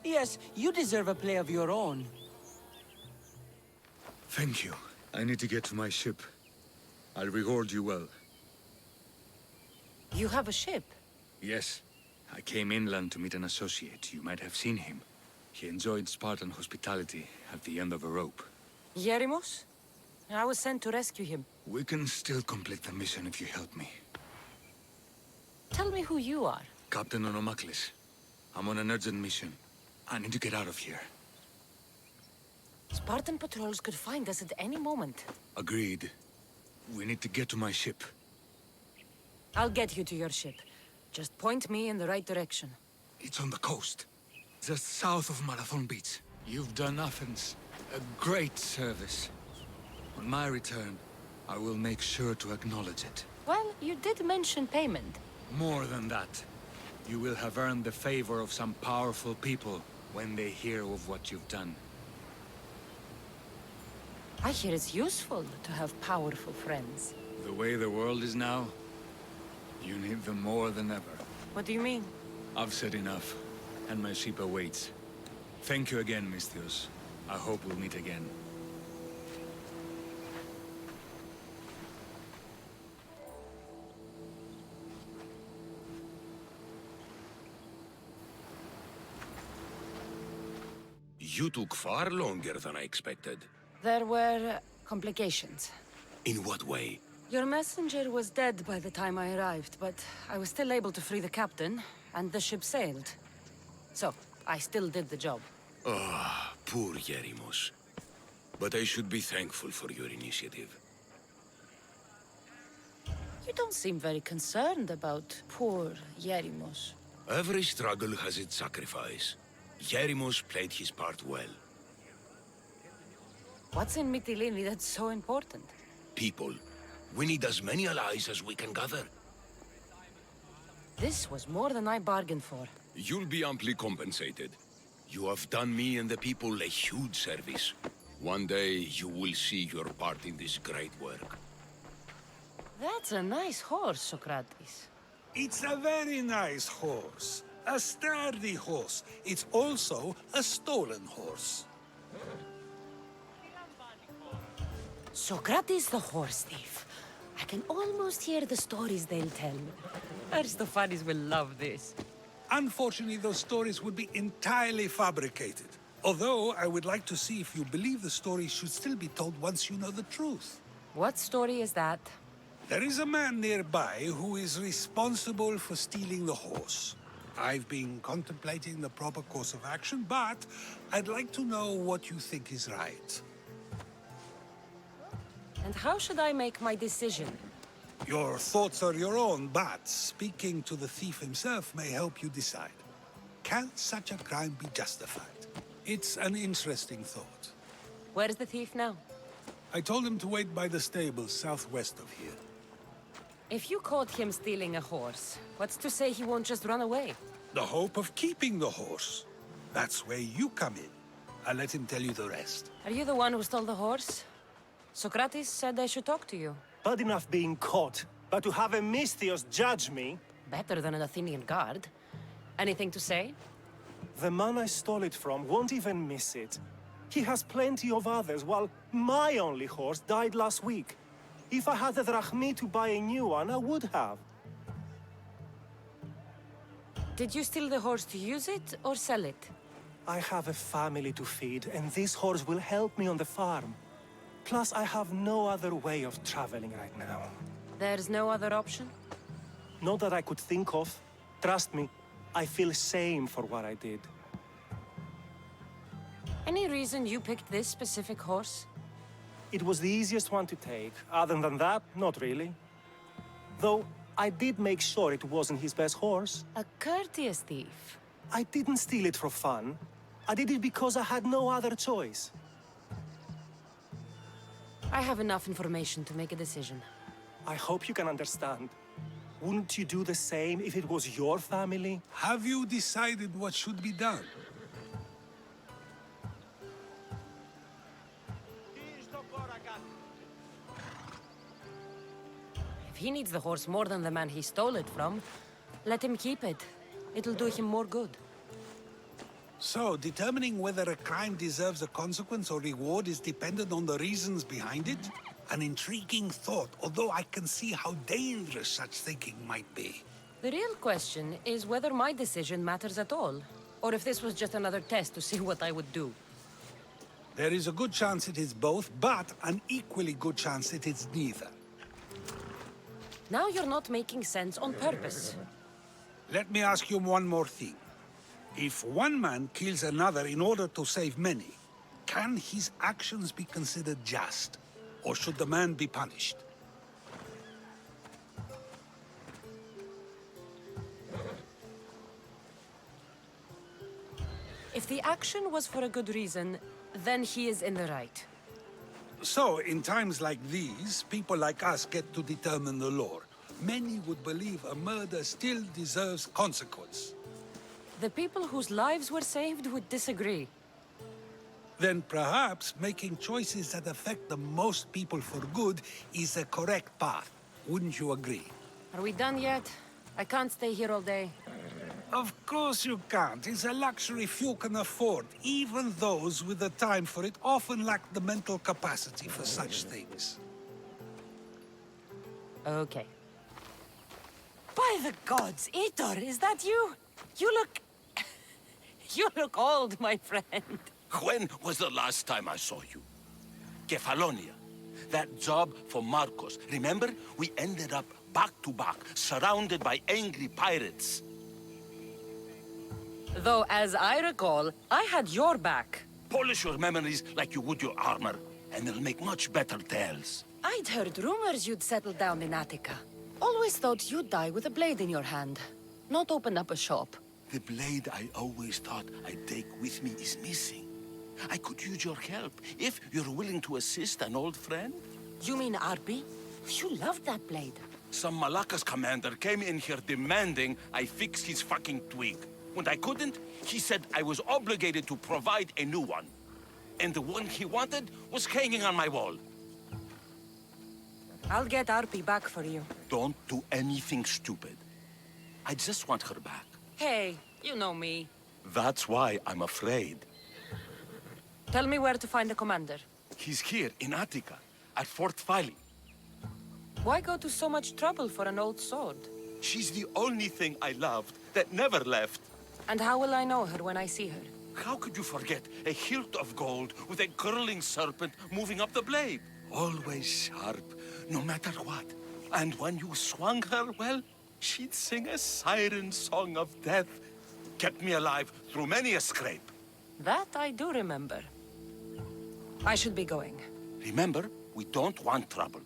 Yes, you deserve a play of your own. Thank you. I need to get to my ship. I'll reward you well. You have a ship? Yes. I came inland to meet an associate. You might have seen him. He enjoyed Spartan hospitality at the end of a rope. Yerimos? I was sent to rescue him. We can still complete the mission if you help me. Tell me who you are. Captain Onomaklis. I'm on an urgent mission. I need to get out of here. Spartan patrols could find us at any moment. Agreed. We need to get to my ship. I'll get you to your ship. Just point me in the right direction. It's on the coast, just south of Marathon Beach. You've done Athens a great service. On my return, I will make sure to acknowledge it. Well, you did mention payment. More than that, you will have earned the favor of some powerful people when they hear of what you've done. I hear it's useful to have powerful friends. The way the world is now, you need them more than ever. What do you mean? I've said enough, and my ship awaits. Thank you again, Misthios. I hope we'll meet again. You took far longer than I expected. There were complications. In what way? Your messenger was dead by the time I arrived, but I was still able to free the captain, and the ship sailed. So, I still did the job. Ah, poor Yerimos. But I should be thankful for your initiative. You don't seem very concerned about poor Yerimos. Every struggle has its sacrifice. Yerimos played his part well. What's in Mytilene that's so important? People. We need as many allies as we can gather. This was more than I bargained for. You'll be amply compensated. You have done me and the people a huge service. One day, you will see your part in this great work. That's a nice horse, Socrates. It's a very nice horse. A sturdy horse. It's also a stolen horse. Socrates the horse thief. I can almost hear the stories they'll tell me. Aristophanes will love this. Unfortunately, those stories would be entirely fabricated. Although, I would like to see if you believe the story should still be told once you know the truth. What story is that? There is a man nearby who is responsible for stealing the horse. I've been contemplating the proper course of action, but I'd like to know what you think is right. And how should I make my decision? Your thoughts are your own, but speaking to the thief himself may help you decide. Can such a crime be justified? It's an interesting thought. Where's the thief now? I told him to wait by the stables southwest of here. If you caught him stealing a horse, what's to say he won't just run away? The hope of keeping the horse. That's where you come in. I'll let him tell you the rest. Are you the one who stole the horse? Socrates said I should talk to you. Bad enough being caught, but to have a Misthios judge me... Better than an Athenian guard. Anything to say? The man I stole it from won't even miss it. He has plenty of others, while my only horse died last week. If I had the drachmi to buy a new one, I would have. Did you steal the horse to use it, or sell it? I have a family to feed, and this horse will help me on the farm. Plus, I have no other way of traveling right now. There's no other option? Not that I could think of. Trust me, I feel shame for what I did. Any reason you picked this specific horse? It was the easiest one to take. Other than that, not really. Though, I did make sure it wasn't his best horse. A courteous thief. I didn't steal it for fun. I did it because I had no other choice. I have enough information to make a decision. I hope you can understand. Wouldn't you do the same if it was your family? Have you decided what should be done? If he needs the horse more than the man he stole it from, let him keep it. It'll do him more good. So, determining whether a crime deserves a consequence or reward is dependent on the reasons behind it? An intriguing thought, although I can see how dangerous such thinking might be. The real question is whether my decision matters at all, or if this was just another test to see what I would do. There is a good chance it is both, but an equally good chance it is neither. Now you're not making sense on purpose. Let me ask you one more thing. If one man kills another in order to save many, can his actions be considered just? Or should the man be punished? If the action was for a good reason, then he is in the right. So, in times like these, people like us get to determine the law. Many would believe a murder still deserves consequence. The people whose lives were saved would disagree. Then perhaps making choices that affect the most people for good is a correct path. Wouldn't you agree? Are we done yet? I can't stay here all day. Of course you can't. It's a luxury few can afford. Even those with the time for it often lack the mental capacity for such things. Okay. By the gods, Itor, is that you? You look... you look old, my friend. When was the last time I saw you? Kefalonia. That job for Marcos. Remember? We ended up back to back, surrounded by angry pirates. Though, as I recall, I had your back. Polish your memories like you would your armor, and they'll make much better tales. I'd heard rumors you'd settled down in Attica. Always thought you'd die with a blade in your hand, not open up a shop. The blade I always thought I'd take with me is missing. I could use your help, if you're willing to assist an old friend. You mean Arpi? You loved that blade. Some Malakas commander came in here demanding I fix his fucking twig. When I couldn't, he said I was obligated to provide a new one. And the one he wanted was hanging on my wall. I'll get Arpi back for you. Don't do anything stupid. I just want her back. Hey, you know me. That's why I'm afraid. Tell me where to find the commander. He's here in Attica, at Fort Phyle. Why go to so much trouble for an old sword? She's the only thing I loved that never left. And how will I know her when I see her? How could you forget a hilt of gold with a curling serpent moving up the blade? Always sharp, no matter what. And when you swung her, well, she'd sing a siren song of death. Kept me alive through many a scrape. That I do remember. I should be going. Remember, we don't want trouble.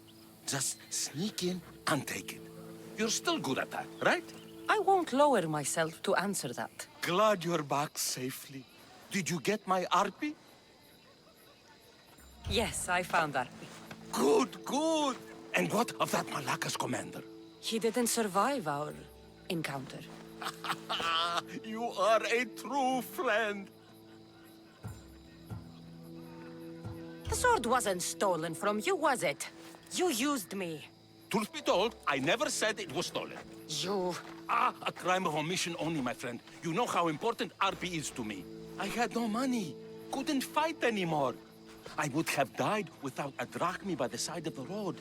Just sneak in and take it. You're still good at that, right? I won't lower myself to answer that. Glad you're back safely. Did you get my Arpi? Yes, I found Arpi. Good, good. And what of that Malakas commander? He didn't survive our encounter. You are a true friend. The sword wasn't stolen from you, was it? You used me. Truth be told, I never said it was stolen. You... A crime of omission only, my friend. You know how important RP is to me. I had no money. Couldn't fight anymore. I would have died without a drachmi by the side of the road.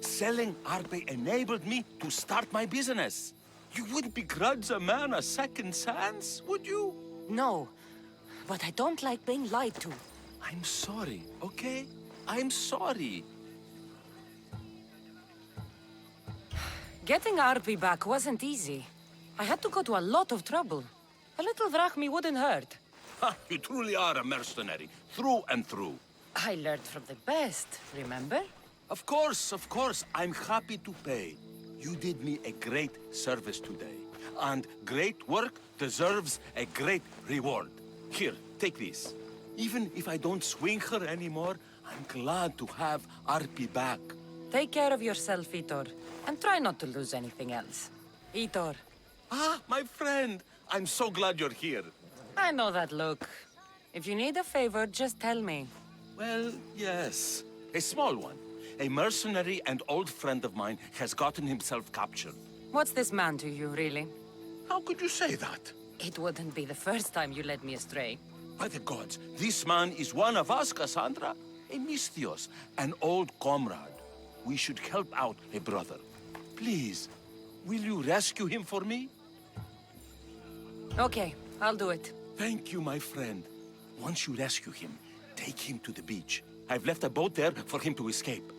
Selling RP enabled me to start my business. You wouldn't begrudge a man a second chance, would you? No. But I don't like being lied to. I'm sorry, okay? I'm sorry. Getting Arpi back wasn't easy. I had to go to a lot of trouble. A little drachmi wouldn't hurt. Ha, you truly are a mercenary, through and through. I learned from the best, remember? Of course, I'm happy to pay. You did me a great service today. And great work deserves a great reward. Here, take this. Even if I don't swing her anymore, I'm glad to have Arpi back. Take care of yourself, Itor. And try not to lose anything else. Itor. Ah, my friend. I'm so glad you're here. I know that look. If you need a favor, just tell me. Well, yes. A small one. A mercenary and old friend of mine has gotten himself captured. What's this man to you, really? How could you say that? It wouldn't be the first time you led me astray. By the gods, this man is one of us, Cassandra. A Misthios, an old comrade. We should help out a brother. Please, will you rescue him for me? Okay, I'll do it. Thank you, my friend. Once you rescue him, take him to the beach. I've left a boat there for him to escape.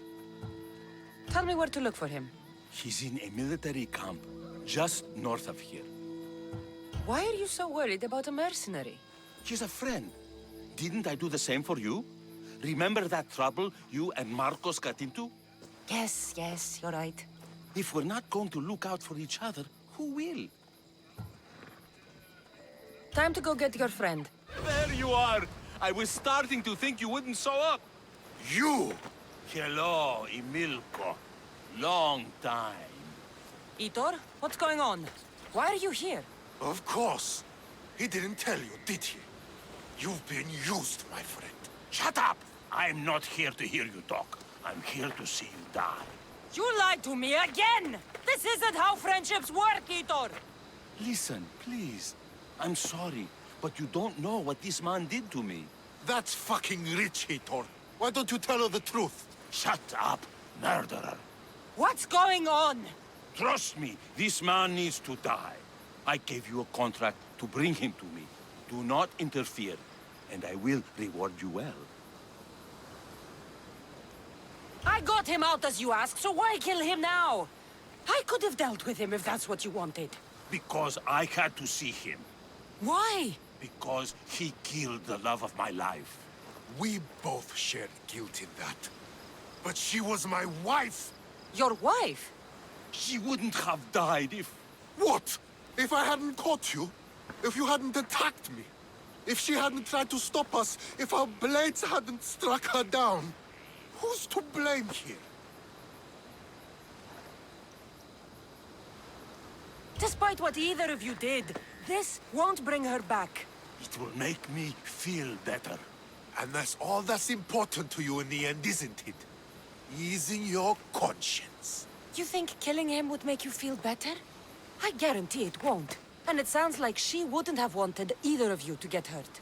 Tell me where to look for him. He's in a military camp, just north of here. Why are you so worried about a mercenary? He's a friend. Didn't I do the same for you? Remember that trouble you and Marcos got into? Yes, you're right. If we're not going to look out for each other, who will? Time to go get your friend. There you are! I was starting to think you wouldn't show up. You! Hello, Emilko. Long time. Itor, what's going on? Why are you here? Of course. He didn't tell you, did he? You've been used, my friend. Shut up! I'm not here to hear you talk. I'm here to see you die. You lied to me again! This isn't how friendships work, Itor! Listen, please. I'm sorry, but you don't know what this man did to me. That's fucking rich, Hitor. Why don't you tell her the truth? Shut up, murderer. What's going on? Trust me, this man needs to die. I gave you a contract to bring him to me. Do not interfere, and I will reward you well. I got him out as you asked, so why kill him now? I could have dealt with him if that's what you wanted. Because I had to see him. Why? Because he killed the love of my life. We both shared guilt in that. But she was my wife! Your wife? She wouldn't have died if... What? If I hadn't caught you? If you hadn't attacked me? If she hadn't tried to stop us? If our blades hadn't struck her down? Who's to blame here? Despite what either of you did, this won't bring her back. It will make me feel better. And that's all that's important to you in the end, isn't it? Easing your conscience. You think killing him would make you feel better? I guarantee it won't. And it sounds like she wouldn't have wanted either of you to get hurt.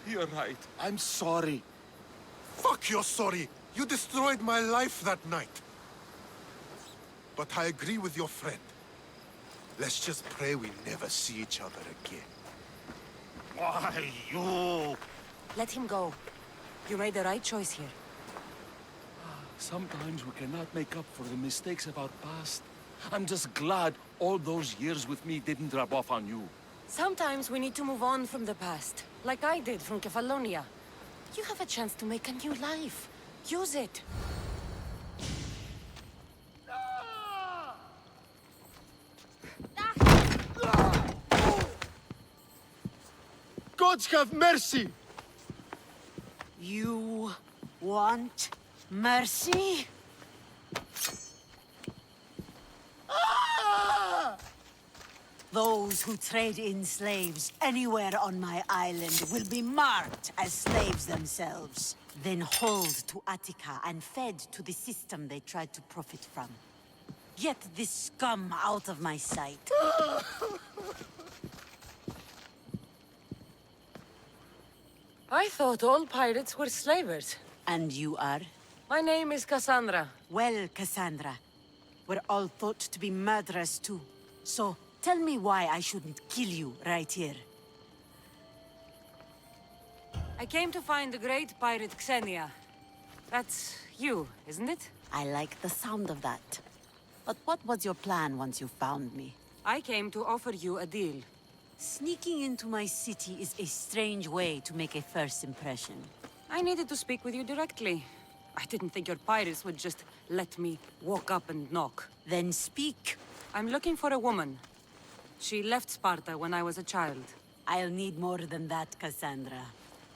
You're right. I'm sorry. Fuck you're sorry. You destroyed my life that night. But I agree with your friend. Let's just pray we never see each other again. Why, you... Let him go. You made the right choice here. Sometimes we cannot make up for the mistakes of our past. I'm just glad all those years with me didn't rub off on you. Sometimes we need to move on from the past, like I did from Kefalonia. You have a chance to make a new life. Use it. Gods have mercy! You want mercy? Those who trade in slaves anywhere on my island will be marked as slaves themselves, then hauled to Attica and fed to the system they tried to profit from. Get this scum out of my sight. I thought all pirates were slavers. And you are? My name is Cassandra. Well, Cassandra, we're all thought to be murderers too. So, tell me why I shouldn't kill you right here. I came to find the great pirate Xenia. That's you, isn't it? I like the sound of that. But what was your plan once you found me? I came to offer you a deal. Sneaking into my city is a strange way to make a first impression. I needed to speak with you directly. I didn't think your pirates would just let me walk up and knock. Then speak. I'm looking for a woman. She left Sparta when I was a child. I'll need more than that, Cassandra.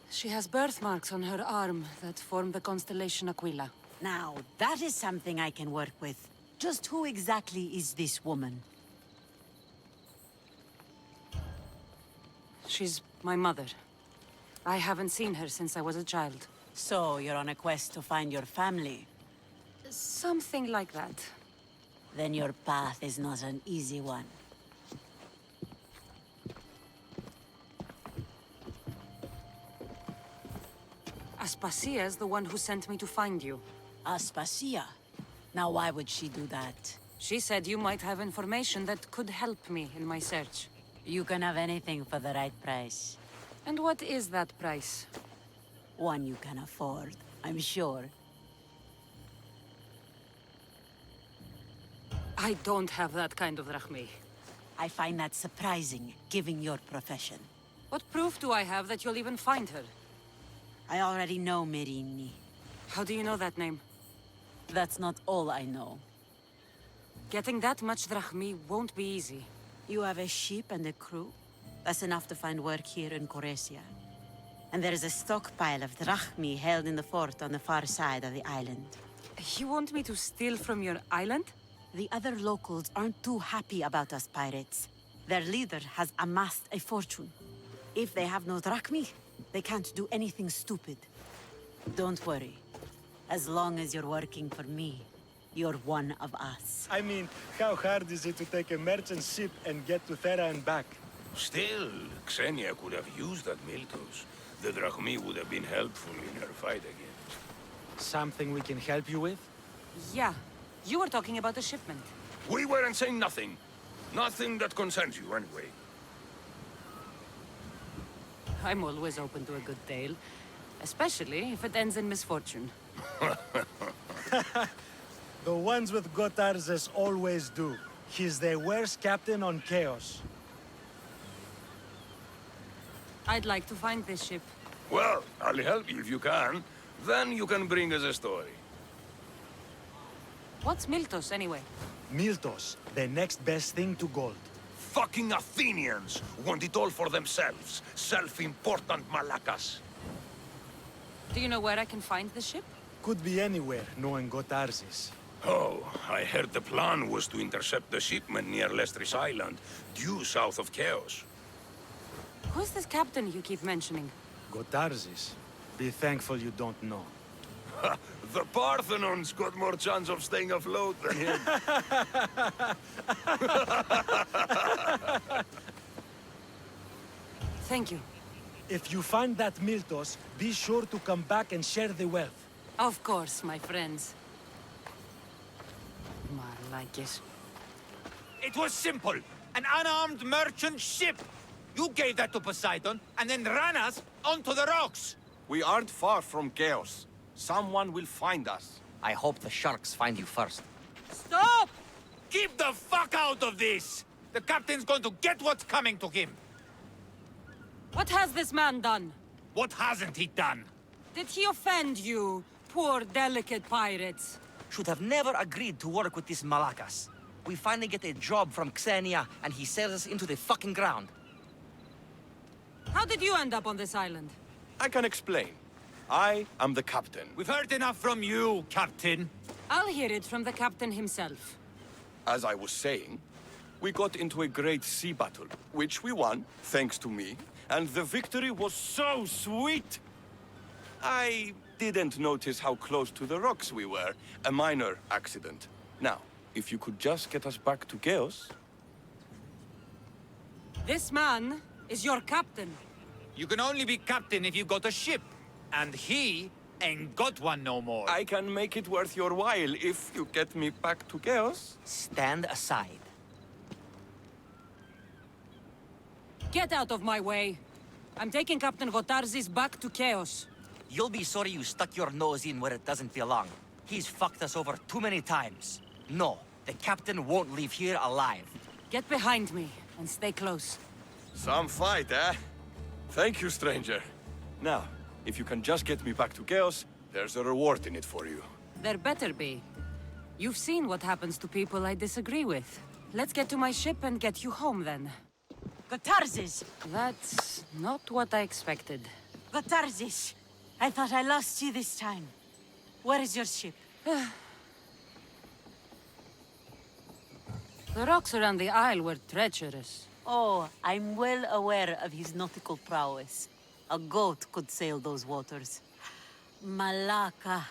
She has birthmarks on her arm that form the constellation Aquila. Now, that is something I can work with. Just who exactly is this woman? She's my mother. I haven't seen her since I was a child. So, you're on a quest to find your family? Something like that. Then your path is not an easy one. Aspasia's the one who sent me to find you. Aspasia? Now why would she do that? She said you might have information that could help me in my search. You can have anything for the right price. And what is that price? One you can afford, I'm sure. I don't have that kind of drachmi. I find that surprising, given your profession. What proof do I have that you'll even find her? I already know Merini. How do you know that name? That's not all I know. Getting that much drachmi won't be easy. You have a ship and a crew? That's enough to find work here in Coresia. And there is a stockpile of drachmi held in the fort on the far side of the island. You want me to steal from your island? The other locals aren't too happy about us pirates. Their leader has amassed a fortune. If they have no drachmi, they can't do anything stupid. Don't worry. As long as you're working for me, you're one of us. I mean, how hard is it to take a merchant ship and get to Thera and back? Still, Xenia could have used that Miltos. The drachmi would have been helpful in her fight against. Something we can help you with? Yeah. You were talking about a shipment. We weren't saying nothing. Nothing that concerns you, anyway. I'm always open to a good tale. Especially if it ends in misfortune. The ones with Gotarzes always do. He's the worst captain on Chaos. I'd like to find this ship. Well, I'll help you if you can. Then you can bring us a story. What's Miltos, anyway? Miltos, the next best thing to gold. Fucking Athenians want it all for themselves. Self-important Malakas. Do you know where I can find the ship? Could be anywhere, knowing Gotarzes. Oh, I heard the plan was to intercept the shipment near Lestris Island, due south of Chaos. Who's this captain you keep mentioning? Gotarzes. Be thankful you don't know. The Parthenon's got more chance of staying afloat than him. Thank you. If you find that Miltos, be sure to come back and share the wealth. Of course, my friends. Marlakis. It was simple. An unarmed merchant ship. You gave that to Poseidon, and then ran us onto the rocks. We aren't far from Chaos. Someone will find us. I hope the sharks find you first. Stop! Keep the fuck out of this! The captain's going to get what's coming to him. What has this man done? What hasn't he done? Did he offend you, poor delicate pirates? Should have never agreed to work with this Malakas. We finally get a job from Xenia, and he sells us into the fucking ground. How did you end up on this island? I can explain. I am the captain. We've heard enough from you, Captain. I'll hear it from the captain himself. As I was saying, We got into a great sea battle, which we won, thanks to me, and the victory was so sweet! I didn't notice how close to the rocks we were. A minor accident. Now, if you could just get us back to Chaos... This man is your captain. You can only be captain if you got a ship. And he ain't got one no more. I can make it worth your while if you get me back to Chaos. Stand aside. Get out of my way. I'm taking Captain Gotarzis back to Chaos. You'll be sorry you stuck your nose in where it doesn't belong. He's fucked us over too many times. No, the captain won't leave here alive. Get behind me and stay close. Some fight, eh? Thank you, stranger. Now, if you can just get me back to Chaos, there's a reward in it for you. There better be. You've seen what happens to people I disagree with. Let's get to my ship and get you home, then. Gotarzis! That's not what I expected. Gotarzis! I thought I lost you this time. Where is your ship? The rocks around the isle were treacherous. Oh, I'm well aware of his nautical prowess. A goat could sail those waters. Malaka.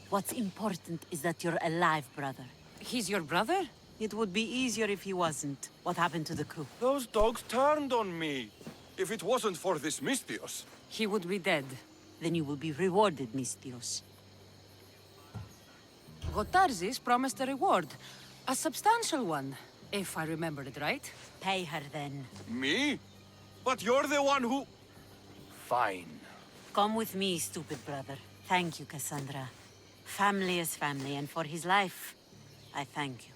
What's important is that you're alive, brother. He's your brother? It would be easier if he wasn't. What happened to the crew? Those dogs turned on me. If it wasn't for this Mystios... He would be dead. Then you will be rewarded, Mystios. Gotarzis promised a reward. A substantial one, if I remember it right. Pay her, then. Me? But you're the one who... Fine. Come with me, stupid brother. Thank you, Cassandra. Family is family, and for his life, I thank you.